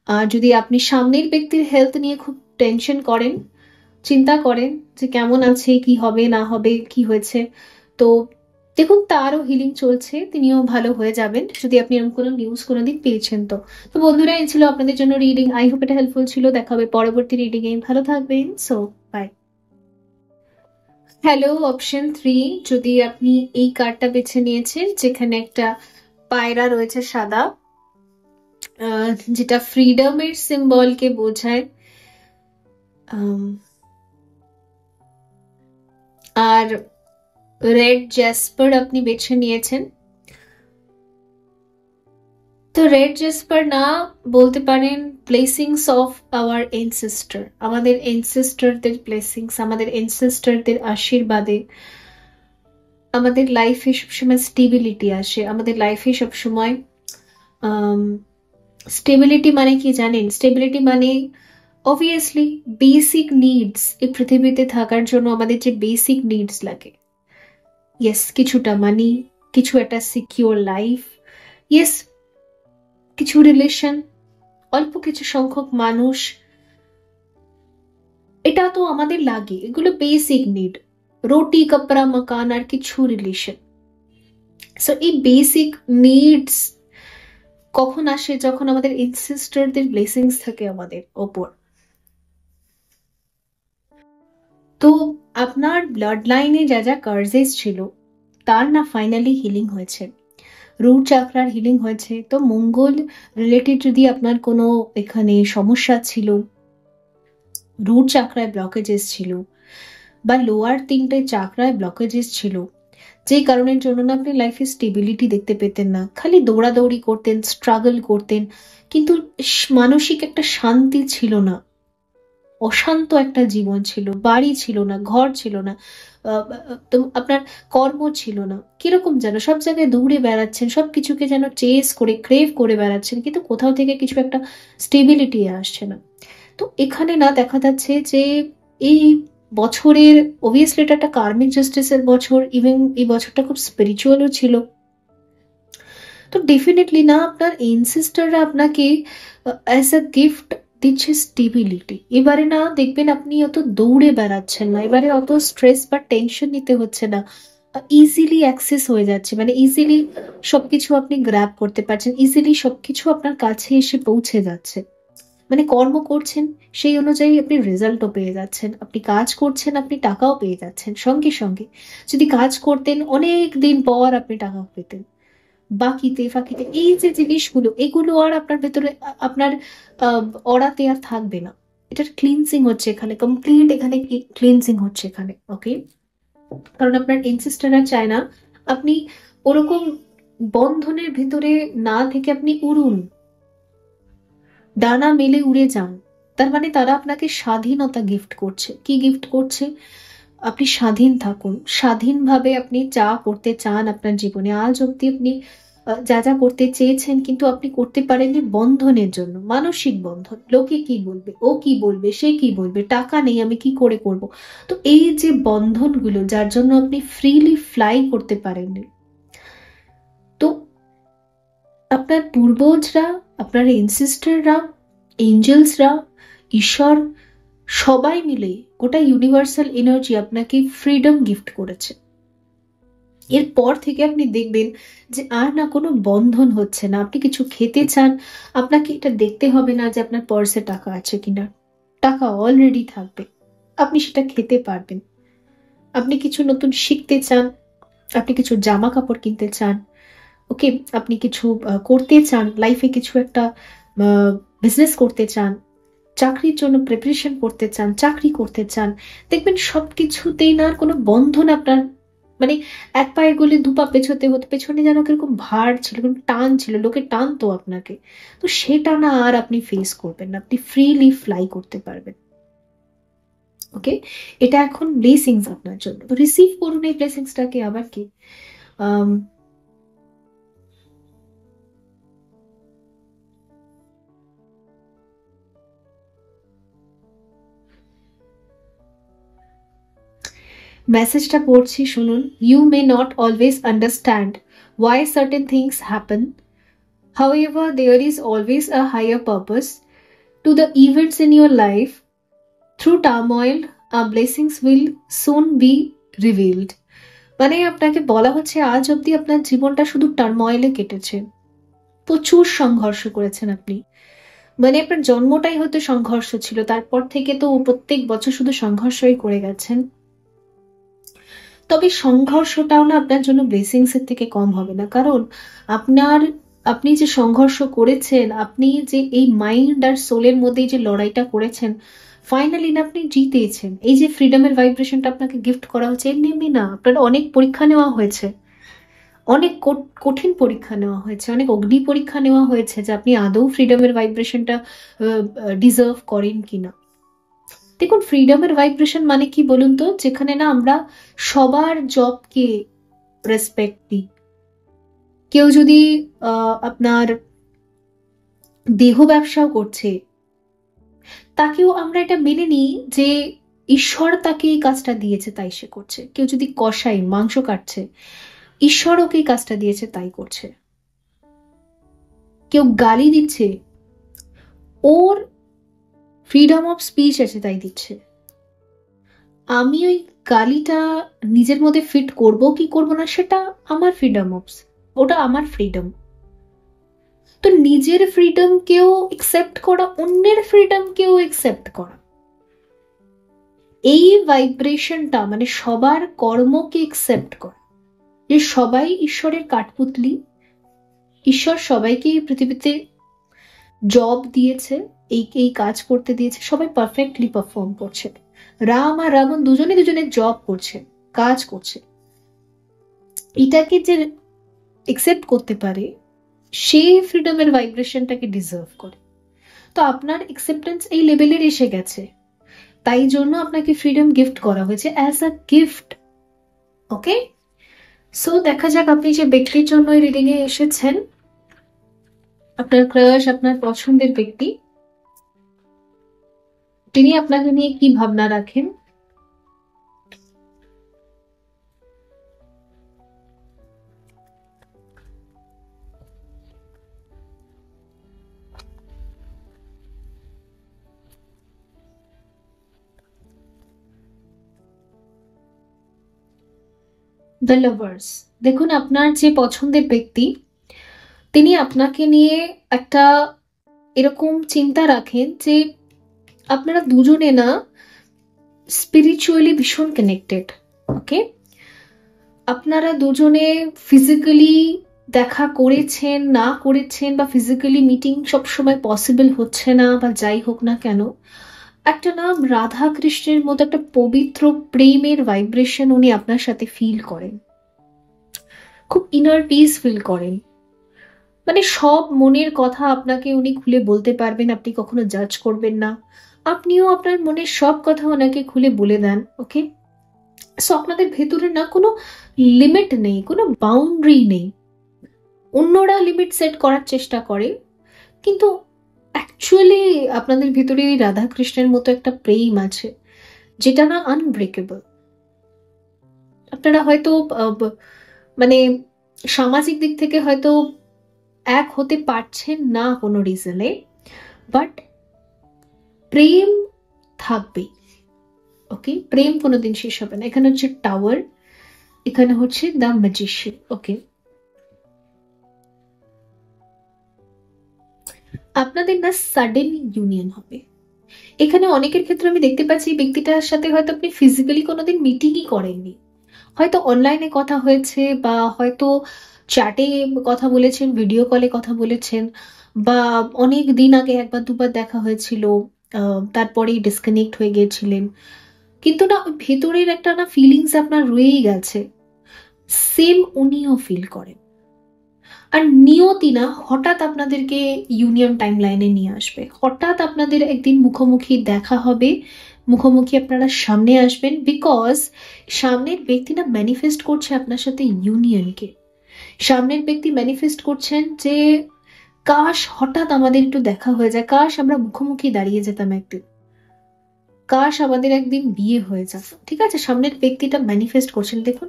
আর যদি আপনি সামনের ব্যক্তির হেলথ নিয়ে খুব টেনশন করেন, চিন্তা করেন যে কেমন আছে, কি হবে না হবে, কি হয়েছে, তো দেখুন তারও হিলিং চলছে, তিনিও ভালো হয়ে যাবেন, যদি আপনি এরকম কোনো নিউজ কোনোদিন পেয়েছেন। তো তো বন্ধুরা, এই ছিল আপনাদের জন্য রিডিং। আই হোপ এটা হেল্পফুল ছিল। দেখা হবে পরবর্তী রিডিং এ। ভালো থাকবেন। So by. হ্যালো, অপশন 3, যদি আপনি এই কার্ডটা বেছে নিয়েছেন, যেখানে একটা পায়রা রয়েছে সাদা, যেটা ফ্রিডমের সিম্বলকে বোঝায়, আম, আর রেড জ্যাসপার আপনি বেছে নিয়েছেন। তো রেড জেসপার না বলতে পারেন ব্লেসিংস অফ আওয়ার এনসেস্টার, আমাদের এনসেস্টারদের ব্লেসিংস, আমাদের এনসেস্টারদের আশীর্বাদে আমাদের লাইফে সবসময় স্টেবিলিটি আসে, আমাদের লাইফে সবসময় স্টেবিলিটি মানে কি জানেন? স্টেবিলিটি মানে অবভিয়াসলি বেসিক নিডস, এই পৃথিবীতে থাকার জন্য আমাদের যে বেসিক নিডস লাগে, ইয়েস কিছুটা মানি, কিছু একটা সিকিউর লাইফ, ইয়েস কিছু রিলেশন, অল্প কিছু সংখ্যক মানুষ, এটা তো আমাদের লাগে, এগুলো বেসিক নিড, রুটি কাপড়া মকান আর কিছু রিলেশন। সো এই বেসিক নিডস কখন আসে? যখন আমাদের এনসেস্টরদের ব্লেসিংস থাকে আমাদের ওপর। তো আপনার ব্লাড লাইনে যা যা কার্জেস ছিল তার না ফাইনালি হিলিং হয়েছে, রুট চাকরার হিলিং হয়েছে। তো মঙ্গল রিলেটেড যদি আপনার কোনো এখানে সমস্যা ছিল, রুট চাকরায় ব্লকেজেস ছিল বা লোয়ার 3টে চাকরায় ব্লকেজেস ছিল, যে কারণের জন্য না আপনি লাইফে স্টেবিলিটি দেখতে পেতেন না, খালি দৌড়াদৌড়ি করতেন, স্ট্রাগল করতেন, কিন্তু মানসিক একটা শান্তি ছিল না, অশান্ত একটা জীবন ছিল, বাড়ি ছিল না, ঘর ছিল না, তো আপনার কর্ম ছিল না, কিরকম যেন সব জায়গায় দৌড়ে বেড়াচ্ছেন, সবকিছুকে যেন চেস করে ক্রেভ করে বেড়াচ্ছেন, কিন্তু কোথাও থেকে কিছু একটা স্টেবিলিটি আসছে না। তো এখানে না দেখা যাচ্ছে যে এই বছরের অবভিয়াসলি এটা একটা কার্মিক জাস্টিসের বছর, ইভেন এই বছরটা খুব স্পিরিচুয়ালও ছিল। তো ডেফিনেটলি না আপনার এনসেস্টাররা আপনাকে অ্যাজ আ গিফট দিচ্ছে স্টেবিলিটি। এবারে না দেখবেন আপনি অত দৌড়ে বেড়াচ্ছেন না, এবারে অত স্ট্রেস বা টেনশন নিতে হচ্ছে না, ইজিলি অ্যাক্সেস হয়ে যাচ্ছে, মানে ইজিলি সবকিছু আপনি গ্র্যাব করতে পারছেন, ইজিলি সবকিছু আপনার কাছে এসে পৌঁছে যাচ্ছে, মানে কর্ম করছেন সেই অনুযায়ী আপনি রেজাল্টও পেয়ে যাচ্ছেন, আপনি কাজ করছেন আপনি টাকাও পেয়ে যাচ্ছেন সঙ্গে সঙ্গে। যদি কাজ করতেন অনেক দিন পর আপনি টাকা পেতেন, বাকিতে ফাঁকিতে এই যে জিনিসগুলো এগুলো আর আপনার ভেতরে আপনার অড়াতে আর থাকবে না। এটার ক্লিনজিং হচ্ছে এখানে, কমপ্লিট এখানে ক্লিনজিং হচ্ছে এখানে, ওকে? কারণ আপনার এনসেস্টাররা চায় না আপনি ওরকম বন্ধনের ভিতরে না থেকে আপনি উড়ুন, ডানা মেলে উড়ে যান। তার মানে তারা আপনাকে স্বাধীনতা গিফট করছে। কি গিফট করছে? আপনি স্বাধীন থাকুন, স্বাধীনভাবে আপনি যা করতে চান আপনার জীবনে। আজ অব্দি আপনি যা যা করতে চেয়েছেন কিন্তু আপনি করতে পারেননি বন্ধনের জন্য, মানসিক বন্ধন, লোকে কি বলবে, ও কি বলবে, সে কি বলবে, টাকা নেই আমি কি করে করব। তো এই যে বন্ধনগুলো যার জন্য আপনি ফ্রিলি ফ্লাই করতে পারেননি, তো আপনার পূর্বজরা, আপনার এনসেস্টররা, এঞ্জেলসরা, ঈশ্বর সবাই মিলে গোটা ইউনিভার্সাল এনার্জি আপনাকে ফ্রিডম গিফট করেছে। এরপর থেকে আপনি দেখবেন যে আর না কোনো বন্ধন হচ্ছে না। আপনি কিছু খেতে চান, আপনাকে এটা দেখতে হবে না যে আপনার পার্সে টাকা আছে কিনা, টাকা অলরেডি থাকবে, আপনি সেটা খেতে পারবেন। আপনি কিছু নতুন শিখতে চান, আপনি কিছু জামা কাপড় কিনতে চান, ওকে, আপনি কিছু করতে চান, লাইফে কিছু একটা বিজনেস করতে চান, চাকরির জন্য প্রিপারেশন করতে চান, চাকরি করতে চান, দেখবেন সবকিছুতেই না কোনো বন্ধন আপনার, মানে এক পায়ে গলে দু পা পেছোতে হতো, পেছনে যেন কিরকম ভার ছিল, কিরকম টান ছিল, লোকে টানতো আপনাকে। তো সেটা না আর আপনি ফেস করবেন না, আপনি ফ্রিলি ফ্লাই করতে পারবেন, ওকে? এটা এখন ব্লেসিংস আপনার জন্য, তো রিসিভ করুন এই ব্লেসিংসটাকে। আবার কি মেসেজটা পড়ছি শুনুন। You may not always understand why certain things happen. However, there is always a higher purpose to the events in your life. Through turmoil, our blessings will soon be revealed. মানে আপনাকে বলা হচ্ছে আজ অব্দি আপনার জীবনটা শুধু টার্ময়েলে কেটেছে, প্রচুর সংঘর্ষ করেছেন আপনি, মানে আপনার জন্মটাই হয়তো সংঘর্ষ ছিল, তারপর থেকে তো প্রত্যেক বছর শুধু সংঘর্ষই করে গেছেন। তবে সংঘর্ষটাও না আপনার জন্য ব্লেসিংস এর থেকে কম হবে না, কারণ আপনি যে সংঘর্ষ করেছেন, আপনি যে এই মাইন্ড আর সোলের মধ্যে যে লড়াইটা করেছেন, ফাইনালি না আপনি জিতেছেন। এই যে ফ্রিডমের ভাইব্রেশনটা আপনাকে গিফট করা হচ্ছে, এমনি না, আপনার অনেক পরীক্ষা নেওয়া হয়েছে, অনেক কঠিন পরীক্ষা নেওয়া হয়েছে, অনেক অগ্নি পরীক্ষা নেওয়া হয়েছে যে আপনি আদৌ ফ্রিডমের ভাইব্রেশনটা ডিজার্ভ করেন কিনা। দেখুন, ফ্রিডমের ভাইব্রেশন মানে কি বলুন তো, যেখানে না আমরা সবার জবকে রেসপেক্ট দিই। কেউ যদি আপনার দেহ ব্যবসাও করছে, তাকেও আমরা এটা মেনে নিই যে ঈশ্বর তাকে এই কাজটা দিয়েছে তাই সে করছে। কেউ যদি কষাই মাংস কাটছে, ঈশ্বর ওকে এই কাজটা দিয়েছে তাই করছে। কেউ গালি দিচ্ছে, ওর ফ্রিডম অফ স্পিচ আছে তাই দিচ্ছে। আমি ওই গালিটা নিজের মধ্যে ফিট করব কি করব না সেটা আমার ফ্রিডম অফ, ওটা আমার ফ্রিডম। তো নিজের ফ্রিডম কেও একসেপ্ট করা, অন্যের ফ্রিডম কেও একসেপ্ট করা, এই ভাইব্রেশনটা মানে সবার কর্মকে একসেপ্ট করা, যে সবাই ঈশ্বরের কাঠপুতলি, ঈশ্বর সবাইকে পৃথিবীতে জব দিয়েছে, এই কাজ করতে দিয়েছে, সবাই পারফেক্টলি পারফর্ম করছে। রাম আর রাবণ দুজনে দুজনের জব করছে, কাজ করছে। এটাকে যে একসেপ্ট করতে পারে সে ফ্রিডমের ভাইব্রেশনটাকে ডিজার্ভ করে। তো আপনার অ্যাকসেপ্টেন্স এই লেভেলের এসে গেছে, তাই জন্য আপনাকে ফ্রিডম গিফট করা হয়েছে as a gift. Okay, so দেখা যাক আপনি যে ব্যক্তির জন্য এই রিডিং এ এসেছেন, আপনার ক্রাশ, আপনার পছন্দের ব্যক্তি, তিনি আপনাকে নিয়ে কি ভাবনা রাখেন। দ্য লাভার্স, দেখুন আপনার যে পছন্দের ব্যক্তি, তিনি আপনাকে নিয়ে একটা এরকম চিন্তা রাখেন যে আপনারা দুজনে না স্পিরিচুয়ালি ভীষণ কানেক্টেড। ওকে, আপনারা দুজনে ফিজিক্যালি দেখা করেছেন না করেছেন, বা ফিজিক্যালি মিটিং সবসময় পসিবল হচ্ছে না, বা যাই হোক না কেন, একটা নাম রাধা কৃষ্ণের মতো একটা পবিত্র প্রেমের ভাইব্রেশন উনি আপনার সাথে ফিল করেন, খুব ইনার পিস ফিল করেন। মানে সব মনের কথা আপনাকে উনি খুলে বলতে পারবেন, আপনি কখনো জাজ করবেন না, আপনিও আপনার মনের সব কথা ওনাকে খুলে বলে দেন। ওকে, সো আপনাদের ভেতরে না কোনো লিমিট নেই, কোনো বাউন্ডারি নেই। অন্যরা লিমিট সেট করার চেষ্টা করে, কিন্তু অ্যাকচুয়ালি আপনাদের ভিতরে রাধা কৃষ্ণের মতো একটা প্রেম আছে যেটা না আনব্রেকেবল। আপনারা হয়তো মানে সামাজিক দিক থেকে হয়তো এক হতে পারছেন না কোনো রিজনে, বাট প্রেম থাকবেই। ওকে, প্রেম কোনোদিন শেষ হবে না। এখানে হচ্ছে টাওয়ার, এখানে হচ্ছে দ্য ম্যাজিশিয়ান। ওকে, আপনাদের না সাডেন ইউনিয়ন হবে। এখানে অনেকের ক্ষেত্রে আমি দেখতে পাচ্ছি ব্যক্তিটার সাথে হয়তো আপনি ফিজিক্যালি কোনোদিন মিটিংই করেননি, হয়তো অনলাইনে কথা হয়েছে, বা হয়তো চ্যাটে কথা বলেছেন, ভিডিও কলে কথা বলেছেন, বা অনেক দিন আগে একবার দুবার দেখা হয়েছিল, তারপরেই ডিসকানেক্ট হয়ে গিয়েছিলেন, কিন্তু না ওই ভেতরের একটা না ফিলিংস আপনার রয়েই গেছে। সেম উনিও ফিল করেন, আর নিয়তি না হঠাৎ আপনাদেরকে ইউনিয়ন টাইম লাইনে নিয়ে আসবে, হঠাৎ আপনাদের একদিন মুখোমুখি দেখা হবে, মুখোমুখি আপনারা সামনে আসবেন, বিকজ সামনের ব্যক্তি না ম্যানিফেস্ট করছে আপনার সাথে ইউনিয়নকে। সামনের ব্যক্তি ম্যানিফেস্ট করছেন যে কাশ হঠাৎ আমাদের একটু দেখা হয়ে যায়, কাশ আমরা মুখোমুখি দাঁড়িয়ে যেতাম একদিন, কাশ আমাদের একদিন বিয়ে হয়ে যেত। ঠিক আছে, সামনের ব্যক্তিটা ম্যানিফেস্ট করছেন। দেখুন,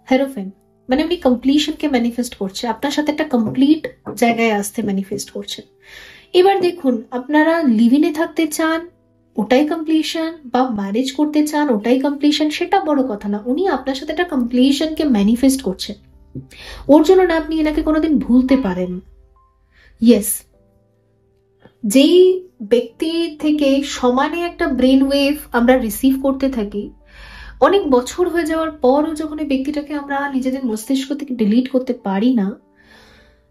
হেরোফেন মানে উনি কমপ্লিশনকে ম্যানিফেস্ট করছে, আপনার সাথে একটা কমপ্লিট জায়গায় আসতে ম্যানিফেস্ট করছেন। এবার দেখুন, আপনারা লিভিনে থাকতে চান ওটাই কমপ্লিশন, বা ম্যারেজ করতে চান ওটাই কমপ্লিশন, সেটা বড় কথা না, উনি আপনার সাথে একটা কমপ্লিশনকে ম্যানিফেস্ট করছেন। ওর জন্য না আপনি এনাকে কোনোদিন ভুলতে পারেন। ইয়েস, যেই ব্যক্তি থেকে সমানে একটা ব্রেন ওয়েভ আমরা রিসিভ করতে থাকি, অনেক বছর হয়ে যাওয়ার পরও যখন এই ব্যক্তিটাকে আমরা নিজেদের মস্তিষ্ক থেকে ডিলিট করতে পারি না,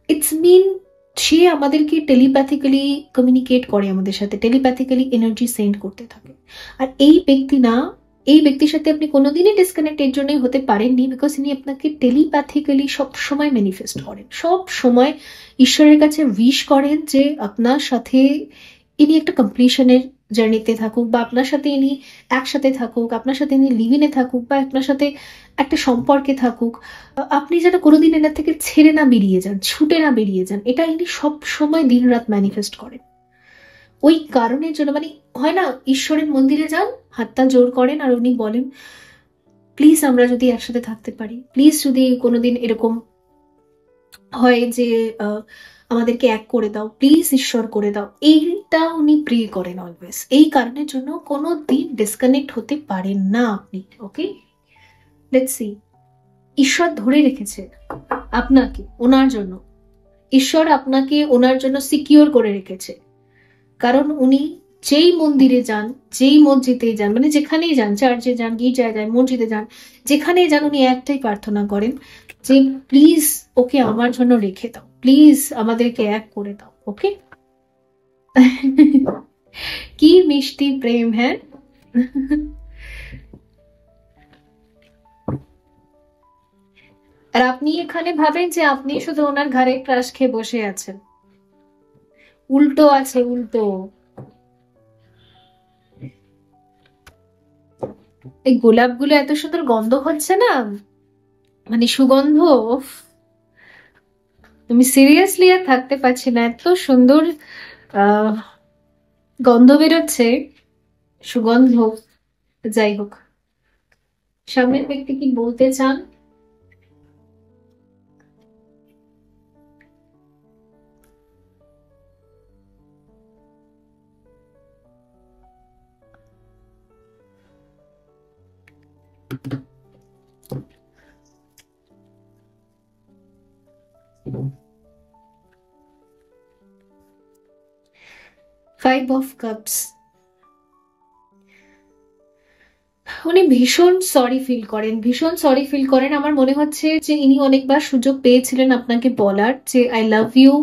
ইটস মিন সে আমাদেরকে টেলিপ্যাথিক্যালি কমিউনিকেট করে, আমাদের সাথে টেলিপ্যাথিক্যালি এনার্জি সেন্ড করতে থাকে। আর এই ব্যক্তি না, এই ব্যক্তির সাথে আপনি কোনোদিনই ডিসকানেক্ট এর জন্যই হতে পারেননি, বিকজ ইনি আপনাকে টেলিপ্যাথিক্যালি সব সময় ম্যানিফেস্ট করেন, সব সময় ঈশ্বরের কাছে উইশ করেন যে আপনার সাথে ইনি একটা কমপ্লিশনের জার্নিতে থাকুক, বা আপনার সাথে ইনি একসাথে থাকুক, আপনার সাথে ইনি লিভিনে থাকুক, বা আপনার সাথে একটা সম্পর্কে থাকুক। আপনি যেন কোনোদিন এনার থেকে ছেড়ে না বেরিয়ে যান, ছুটে না বেরিয়ে যান, এটা ইনি সব সময় দিন রাত ম্যানিফেস্ট করেন। ওই কারণের জন্য, মানে হয় না, ঈশ্বরের মন্দিরে যান, হাতটা জোর করেন আর উনি বলেন প্লিজ আমরা যদি একসাথে থাকতে পারি, প্লিজ যদি কোনোদিন এরকম হয় যে আমাদেরকে এক করে দাও, প্লিজ ঈশ্বর করে দাও, এইটা উনি প্রে করেন অলওয়েজ। এই কারণের জন্য কোনো দিন ডিসকানেক্ট হতে পারেন না আপনি। ওকে, লেটস সি। ঈশ্বর ধরে রেখেছে আপনাকে ওনার জন্য, ঈশ্বর আপনাকে ওনার জন্য সিকিউর করে রেখেছে। কারণ উনি যেই মন্দিরে যান, যেই মসজিদে যান, মানে যেখানেই যান, চার্চে যান, গির্জায় যান, মসজিদে যান, যেখানেই যান, উনি একটাই প্রার্থনা করেন যে প্লিজ ওকে আমার জন্য রেখে দাও, প্লিজ আমাদেরকে এক করে দাও। ওকে, কি মিষ্টি প্রেম, হ্যাঁ। আর আপনি এখানে ভাবেন যে আপনি শুধু ওনার ঘাড়ে ক্রাশ খেয়ে বসে আছেন, উল্টো আছে, উল্টো। এই গোলাপগুলো এত সুন্দর গন্ধ হচ্ছে না, মানে সুগন্ধ, আমি সিরিয়াসলি আর থাকতে পারছি না, এত সুন্দর গন্ধ বেরোচ্ছে, সুগন্ধ। যাই হোক, সামনের ব্যক্তি কি বলতে চান? Five of cups. উনি ভীষণ সরি ফিল করেন, ভীষণ সরি ফিল করেন। আমার মনে হচ্ছে যে ইনি অনেকবার সুযোগ পেয়েছিলেন আপনাকে বলার যে I love you,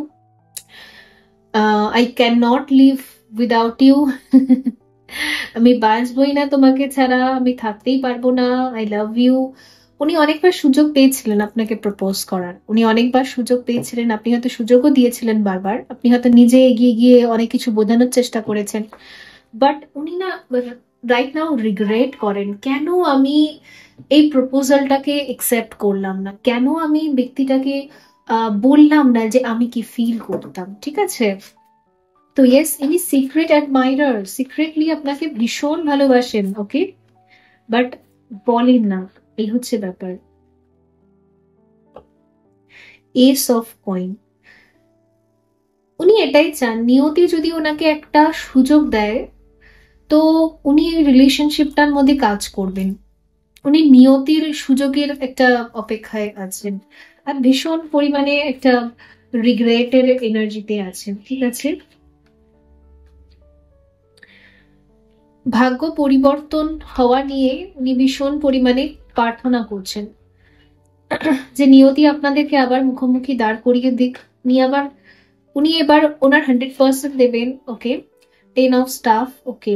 I can not live without you, আমি বাঁচবই না তোমাকে ছাড়া, আমি থাকতেই পারবো না, আই লাভ ইউ। উনি অনেকবার সুযোগ পেয়েছিলেন আপনাকে প্রপোজ করার, উনি অনেকবার সুযোগ পেয়েছিলেন, আপনি হয়তো সুযোগও দিয়েছিলেন বারবার, আপনি হয়তো নিজে এগিয়ে গিয়ে অনেক কিছু বোঝানোর চেষ্টা করেছেন, বাট উনি না রাইট নাও রিগ্রেট করেন, কেন আমি এই প্রপোজালটাকে একসেপ্ট করলাম না, কেন আমি ব্যক্তিটাকে বললাম না যে আমি কি ফিল করতাম। ঠিক আছে, তো ইয়েস, ইনি সিক্রেট অ্যাডমাইরার, সিক্রেটলি আপনাকে ভীষণ ভালোবাসেন। ওকে, বাট বলেন না, এই হচ্ছে ব্যাপার। এস অফ কয়েন, উনি এটাই চান, নিয়তি যদি ওনাকে একটা সুযোগ দেয় তো উনি এই রিলেশনশিপটার মধ্যে কাজ করবেন, উনি নিয়তির সুযোগের একটা অপেক্ষায় আছেন, আর ভীষণ পরিমাণে একটা রিগ্রেটের এনার্জিতে আছেন। ঠিক আছে, ভাগ্য পরিবর্তন হওয়া নিয়ে উনি ভীষণ পরিমাণে প্রার্থনা করছেন যে নিয়তি আপনাদেরকে আবার মুখোমুখি দাঁড় করিয়ে দিক, উনি এবার ওনার 100% দেবেন। ওকে, 10 of staff. Okay,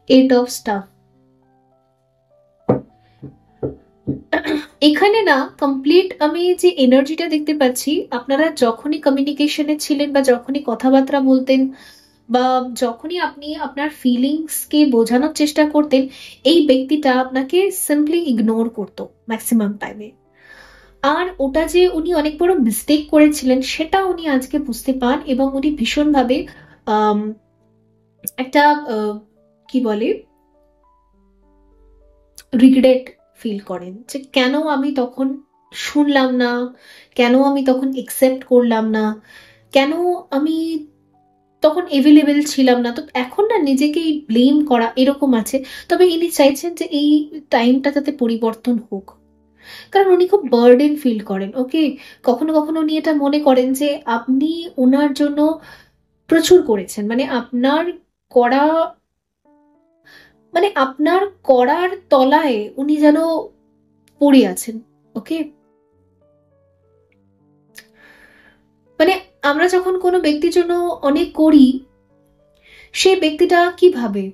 8 of staff. এখানে না কমপ্লিট আমি যে এনার্জিটা দেখতে পাচ্ছি, আপনারা যখনই কমিউনিকেশনে ছিলেন বা যখনই কথাবার্তা বলতেন বা যখনই আপনি আপনার ফিলিংস কে বোঝানোর চেষ্টা করতেন, এই ব্যক্তিটা আপনাকে সিম্পলি ইগনোর করতো ম্যাক্সিমাম টাইমে। আর ওটা যে উনি অনেক বড় মিস্টেক করেছিলেন সেটা উনি আজকে বুঝতে পান, এবং উনি ভীষণভাবে একটা কি বলে রিগ্রেট ফিল করেন যে কেন আমি তখন শুনলাম না, কেন আমি তখন একসেপ্ট করলাম না, কেন আমি তখন এভেলেবেল ছিলাম না। তো এখন না নিজেকেই ব্লেম করা এরকম আছে, তবে ইনি চাইছেন যে এই টাইমটা যাতে পরিবর্তন হোক, কারণ উনি খুব বার্ডেন ফিল করেন। ওকে, কখনো কখনো উনি এটা মনে করেন যে আপনি ওনার জন্য প্রচুর করেছেন, মানে আপনার করা, মানে আপনার করার তলায় উনি যেন পড়ে আছেন। ওকে, মানে আমরা যখন কোনো ব্যক্তির জন্য অনেক করি, সেই ব্যক্তিটা কি ভাবে,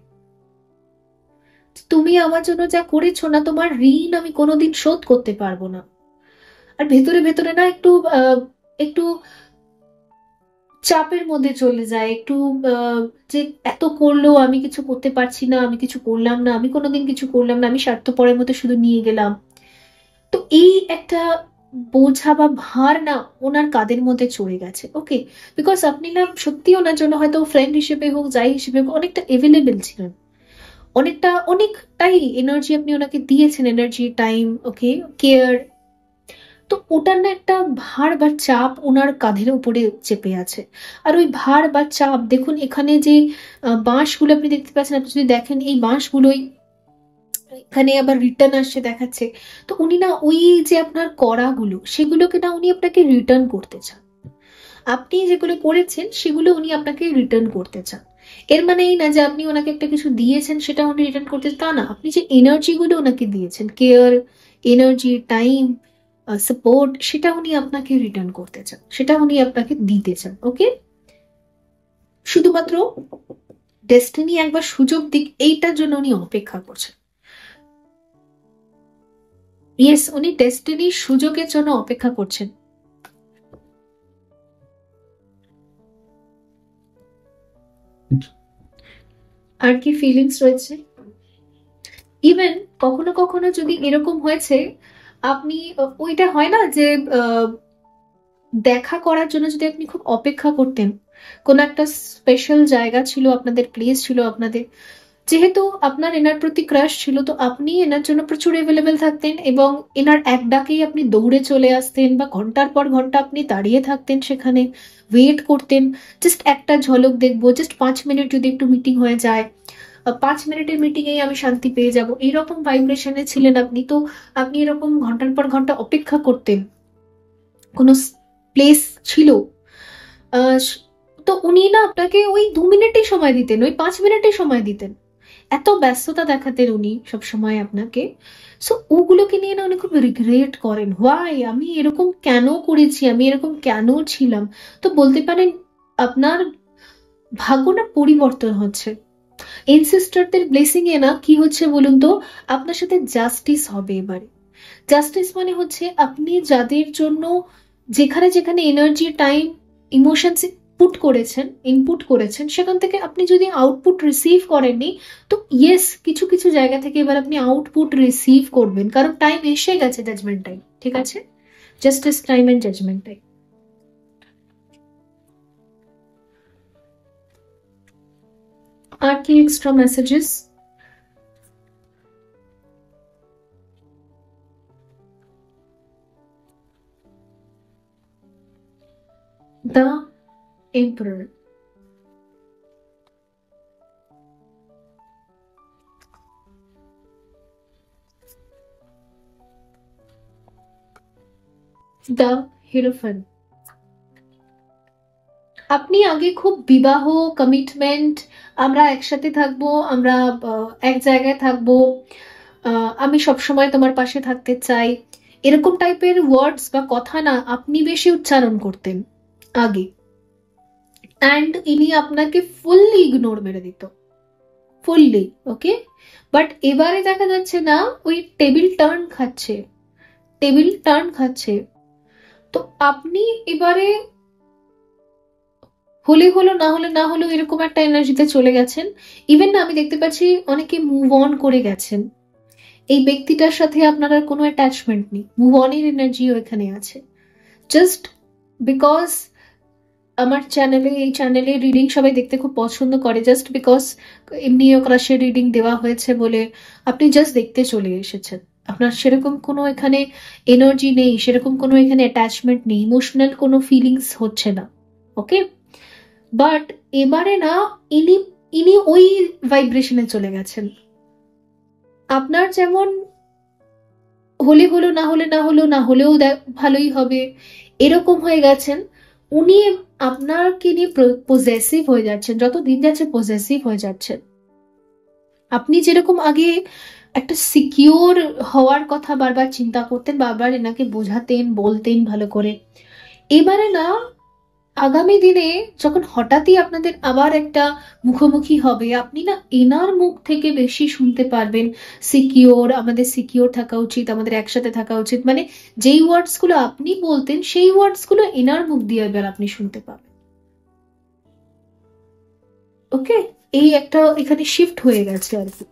তুমি আমার জন্য যা করেছো না, তোমার ঋণ আমি কোনোদিন শোধ করতে পারবো না। আর ভেতরে ভেতরে না একটু একটু চাপের মধ্যে চলে যায়, একটু যে এত করলেও আমি কিছু করতে পারছি না, আমি কিছু করলাম না, আমি কোনোদিন কিছু করলাম না, আমি স্বার্থপরের মতো শুধু নিয়ে গেলাম। তো এই একটা বোঝা বা ভার না ওনার কাঁধের মধ্যে চড়ে গেছে। ওকে, বিকজ আপনি না সত্যি ওনার জন্য হয়তো ফ্রেন্ড হিসেবে হোক, যাই হিসেবে হোক, অনেকটা এভেলেবেল ছিলেন, অনেকটাই এনার্জি আপনি ওনাকে দিয়েছেন, এনার্জি, টাইম, ওকে, কেয়ার। তো ওটার না একটা ভার বা চাপ ওনার কাঁধের উপরে চেপে আছে। আর ওই ভার বা চাপ দেখুন, এখানে যে বাঁশগুলো আপনি দেখতে পাচ্ছেন, আপনি যদি দেখেন এই বাঁশগুলোই এখানে আবার রিটার্ন আসছে দেখাচ্ছে। তো উনি না ওই যে আপনার করাগুলো, সেগুলোকে না উনি আপনাকে রিটার্ন করতে চান। আপনি যেগুলো করেছেন সেগুলো উনি আপনাকে রিটার্ন করতে চান। এর মানে এই না যে আপনি ওনাকে একটা কিছু দিয়েছেন সেটা উনি রিটার্ন করতে, তা না। আপনি যে এনার্জি গুলো ওনাকে দিয়েছেন, কেয়ার, এনার্জি, টাইম, সাপোর্ট, সেটা উনি আপনাকে রিটার্ন করতে চান, সেটা উনি আপনাকে দিতে চান। ওকে, শুধুমাত্র ডেস্টিনি একবার সুযোগ দিক, এইটার জন্য উনি অপেক্ষা করছেন। ইয়েস, উনি ডেস্টিনির সুযোগের জন্য অপেক্ষা করছেন। আর কি ফিলিংস রয়েছে? ইভেন কখনো কখনো যদি এরকম হয়েছে, আপনি ওইটা হয় না যে দেখা করার জন্য যদি আপনি খুব অপেক্ষা করতেন, কোন একটা স্পেশাল জায়গা ছিল আপনাদের, প্লেস ছিল আপনাদের, যেহেতু আপনার এনার প্রতি ক্রাশ ছিল, তো আপনি এনার জন্য প্রচুর অ্যাভেলেবেল থাকতেন এবং এনার এক ডাকেই আপনি দৌড়ে চলে আসতেন, বা ঘন্টার পর ঘন্টা আপনি দাঁড়িয়ে থাকতেন সেখানে, ওয়েট করতেন, জাস্ট একটা ঝলক দেখবো, জাস্ট 5 মিনিট যদি একটু মিটিং হয়ে যায়, 5 মিনিটের মিটিংয়েই আমি শান্তি পেয়ে যাব, এইরকম ভাইব্রেশনে ছিলেন আপনি। তো আপনি এরকম ঘন্টার পর ঘন্টা অপেক্ষা করতেন, কোনো প্লেস ছিল, আহ, তো উনি না আপনাকে ওই 2 মিনিটই সময় দিতেন, ওই 5 মিনিটই সময় দিতেন, এত ব্যস্ততা দেখাতেন উনি সবসময় আপনাকে। সো ওগুলোকে নিয়ে না উনি খুব রিগ্রেট করেন, হোয়াই আমি এরকম কেন করেছি, আমি এরকম কেন ছিলাম। তো বলতে পারেন আপনার ভাগ্য না পরিবর্তন হচ্ছে, এনসিস্টারদের ব্লেসিং এ না কি হচ্ছে বলুন তো, আপনার সাথে জাস্টিস হবে এবারে। জাস্টিস মানে হচ্ছে আপনি যাদের জন্য যেখানে যেখানে এনার্জি, টাইম, ইমোশনস ইনপুট করেছেন, সেখান থেকে আপনি যদি আউটপুট রিসিভ করেননি, তো ইয়েস, কিছু কিছু জায়গা থেকে এবার আপনি আউটপুট রিসিভ করবেন, কারণ টাইম এসে গেছে, জাজমেন্ট টাইম, ঠিক আছে, justice time and judgement time. আর কি extra messages? The emperor, the hierophant. আপনি আগে খুব বিবাহ, কমিটমেন্ট, আমরা একসাথে থাকবো, আমরা এক জায়গায় থাকবো, আমি সবসময় তোমার পাশে থাকতে চাই, এরকম টাইপের ওয়ার্ডস বা কথা না আপনি বেশি উচ্চারণ করতেন আগে, অ্যান্ড ইনি আপনাকে ফুললি ইগনোর মেরে দিত, ফুললি। ওকে, বাট এবারে দেখা যাচ্ছে না, ওই টেবিল টার্ন খাচ্ছে। তো আপনি এবারে হলে হলো, না হলে না হলো, এরকম একটা এনার্জিতে চলে গেছেন। ইভেন না আমি দেখতে পাচ্ছি অনেকে মুভ অন করে গেছেন, এই ব্যক্তিটার সাথে আপনার আর কোনো অ্যাটাচমেন্ট নেই, মুভ অনের এনার্জিও এখানে আছে। জাস্ট বিকজ আমার এই চ্যানেলে রিডিং সবাই দেখতে খুব পছন্দ করে, জাস্ট বিকজ এমনিও ক্রাশের রিডিং দেওয়া হয়েছে বলে আপনি জাস্ট দেখতে চলে এসেছেন, আপনার সেরকম কোনো এখানে এনার্জি নেই, সেরকম কোনো এখানে অ্যাটাচমেন্ট নেই, ইমোশনাল কোনো ফিলিংস হচ্ছে না। ওকে, বাট এবারে না ইনি ইনি ওই ভাইব্রেশনে চলে গেছেন, আপনার যেমন হলে হলো, না হলে না হলো, না হলেও ভালোই হবে, এরকম হয়ে গেছেন। উনি আপনাকে নিয়ে পজেসিভ হয়ে যাচ্ছেন, যত দিন যাচ্ছে পজেসিভ হয়ে যাচ্ছেন, আপনি যেরকম আগে একটা সিকিওর হওয়ার কথা বারবার চিন্তা করতেন, বারবার এনাকে বোঝাতেন, বলতেন ভালো করে, এবারে না আগামী দিনে যখন হঠাৎই আপনাদের আবার একটা মুখোমুখি হবে, আপনি না এনার মুখ থেকে বেশি শুনতে পারবেন সিকিওর, আমাদের সিকিওর থাকা উচিত, আমাদের একসাথে থাকা উচিত, মানে যেই ওয়ার্ডস গুলো আপনি বলতেন সেই ওয়ার্ডস গুলো এনার মুখ দিয়ে এবার আপনি শুনতে পাবেন। ওকে, এই একটা এখানে শিফট হয়ে গেছে আর কি।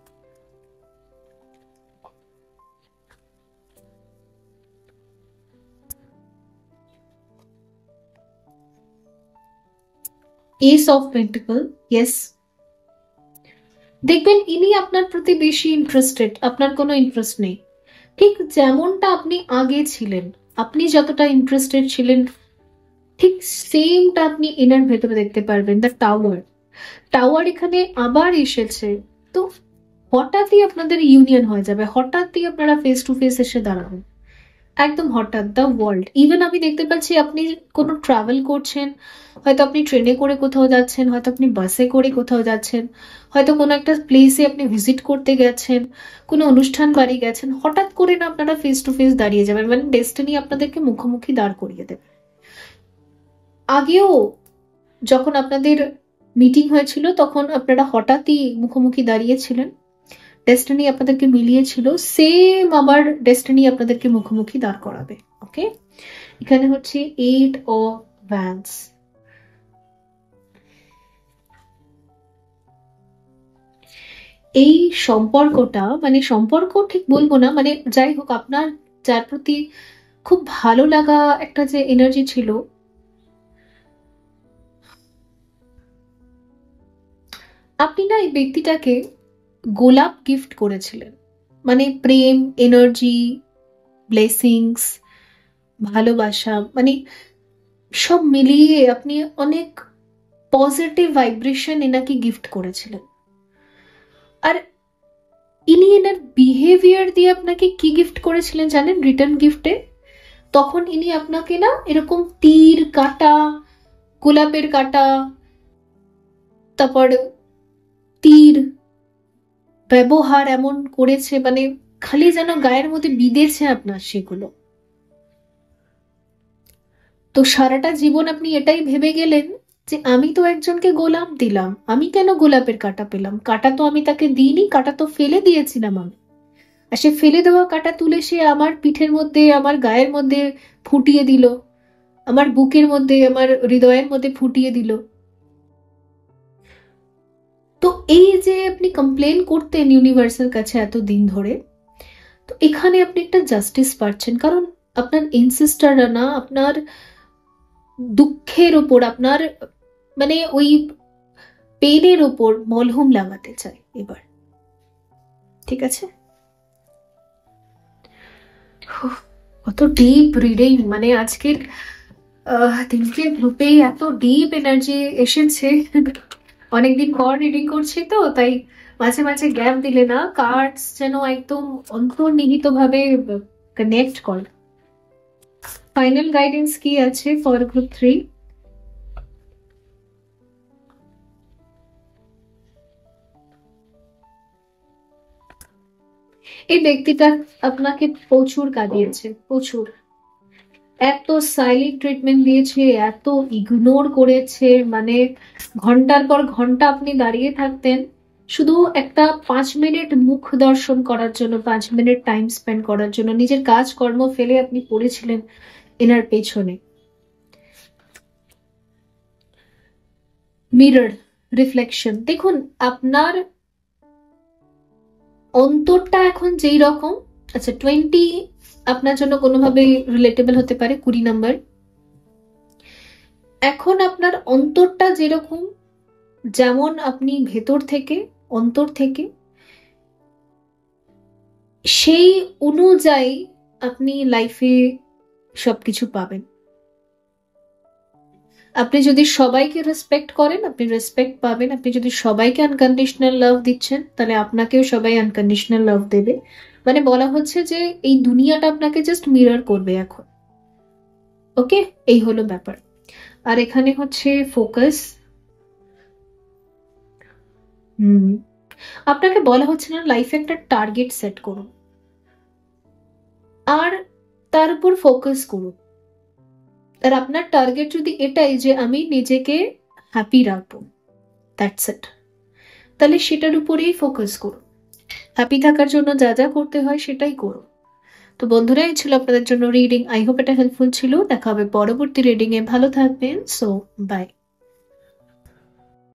S of pentacle, yes. দেখবেন ইনি আপনার প্রতি বেশি ইন্টারেস্টেড, আপনার কোনো ইন্টারেস্ট নেই। ঠিক যেমনটা আপনি আগে ছিলেন, আপনি যতটা ইন্টারেস্টেড ছিলেন ঠিক সেমটা আপনি এনার ভেতরে দেখতে পারবেন। দ্য টাওয়ার, টাওয়ার এখানে আবার এসেছে। তো হঠাৎই আপনাদের ইউনিয়ন হয়ে যাবে, হঠাৎই আপনারা ফেস টু ফেস এসে দাঁড়াবেন, একদম হঠাৎ। দ্য ওয়ার্ল্ড, ইভেন আমি দেখতে পাচ্ছি আপনি কোনো ট্রাভেল করছেন, হয়তো আপনি ট্রেনে করে কোথাও যাচ্ছেন, হয়তো আপনি বাসে করে কোথাও যাচ্ছেন, হয়তো কোনো একটা প্লেসে আপনি ভিজিট করতে গেছেন, কোনো অনুষ্ঠান বাড়ি গেছেন, হঠাৎ করে না আপনারা ফেস টু ফেস দাঁড়িয়ে যাবেন, মানে ডেস্টিনি আপনাদেরকে মুখোমুখি দাঁড় করিয়ে দেবে। আগেও যখন আপনাদের মিটিং হয়েছিল তখন আপনারা হঠাৎই মুখোমুখি দাঁড়িয়েছিলেন, ডেস্টিনি আপনাদেরকে মিলিয়েছিল, সেম আবার ডেস্টিনি আপনাদেরকে মুখোমুখি দাঁড় করাবে। ওকে, এখানে হচ্ছে 8 অফ ওয়ান্ডস। এই সম্পর্কটা, মানে সম্পর্ক ঠিক বলবো না, মানে যাই হোক, আপনার যার প্রতি খুব ভালো লাগা একটা যে এনার্জি ছিল, আপনি না এই ব্যক্তিটাকে গোলাপ গিফট করেছিলেন, মানে প্রেম, এনার্জি, ব্লেসিংস, ভালোবাসা, মানে সব মিলিয়ে আপনি অনেক পজিটিভ ভাইব্রেশন এনাকে গিফট করেছিলেন। আর ইনি এনার বিহেভিয়ার দিয়ে আপনাকে কি গিফট করেছিলেন জানেন রিটার্ন গিফটে? তখন ইনি আপনাকে না এরকম তীর কাটা, গোলাপের কাটা, তারপর তীর ব্যবহার এমন করেছে, মানে খালি যেন গায়ের মধ্যে বিঁধেছে আপনার সেগুলো। তো সারাটা জীবন আপনি এটাই ভেবে গেলেন যে আমি তো একজনকে গোলাপ দিলাম, আমি কেন গোলাপের কাঁটা পেলাম? কাঁটা তো আমি তাকে দিইনি, কাঁটা তো ফেলে দিয়েছিলাম আমি। আর সে ফেলে দেওয়া কাঁটা তুলে সে আমার পিঠের মধ্যে, আমার গায়ের মধ্যে ফুটিয়ে দিল, আমার বুকের মধ্যে, আমার হৃদয়ের মধ্যে ফুটিয়ে দিল। তো এই যে আপনি কমপ্লেন করতেন ইউনিভার্সের কাছে এত দিন ধরে, তো এখানে আপনি একটা জাস্টিস পাচ্ছেন, কারণ আপনার এনসিস্টাররা না আপনার দুঃখের ওপর, আপনার মানে ওই পেনের ওপর মলহম লাগাতে চায় এবার। ঠিক আছে, কত ডিপ রিডিং, মানে আজকের তিনটে গ্রুপে এত ডিপ এনার্জি এসেছে। অনেকদিন পর রিডিং করছি তো তাই মাঝে মাঝে গ্যাপ দিলে না কার্ডস যেন একদম অন্তর্নিহিত ভাবে কানেক্ট করে। ফাইনাল গাইডেন্স কি আছে ফর গ্রুপ 3? এই ব্যক্তিটা আপনাকে প্রচুর কাঁদিয়েছে, প্রচুর, এত সাইলেন্ট ট্রিটমেন্ট দিয়েছে, এত ইগনোর করেছে, মানে ঘন্টার পর ঘন্টা আপনি দাঁড়িয়ে থাকতেন শুধু একটা 5 মিনিট মুখ দর্শন করার জন্য, 5 মিনিট টাইম স্পেন্ড করার জন্য, নিজের কাজ কর্ম ফেলে আপনি পড়েছিলেন এনার পেছনে। মিরর, রিফ্লেকশন, দেখুন আপনার অন্তরটা এখন যেই রকম, আচ্ছা 20 আপনার জন্য কোনোভাবে রিলেটেবল হতে পারে, 20 নাম্বার। এখন আপনার অন্তরটা যেরকম, যেমন আপনি ভেতর থেকে, অন্তর থেকে, সেই অনুযায়ী আপনি লাইফে সবকিছু পাবেন। আপনি যদি সবাইকে রেসপেক্ট করেন আপনি রেসপেক্ট পাবেন, আপনি যদি সবাইকে আনকন্ডিশনাল লাভ দিচ্ছেন তাহলে আপনাকেও সবাই আনকন্ডিশনাল লাভ দেবে। মানে বলা হচ্ছে যে এই দুনিয়াটা আপনাকে জাস্ট মিরর করবে এখন। ওকে, এই হলো ব্যাপার। আর এখানে হচ্ছে ফোকাস, আপনাকে বলা হচ্ছে না লাইফে একটা টার্গেট সেট করুন আর তার উপর ফোকাস করুন। আর আপনার টার্গেট যদি এটাই যে আমি নিজেকে হ্যাপি রাখবো, দ্যাটস ইট, তাহলে সেটার উপরেই ফোকাস করুন। হ্যাপি থাকার জন্য যা যা করতে হয় সেটাই করুন। তো বন্ধুরা, এই ছিল আপনাদের জন্য রিডিং। আই হোপ এটা হেল্পফুল ছিল। দেখা হবে পরবর্তী রিডিং এ। ভালো থাকবেন। So by.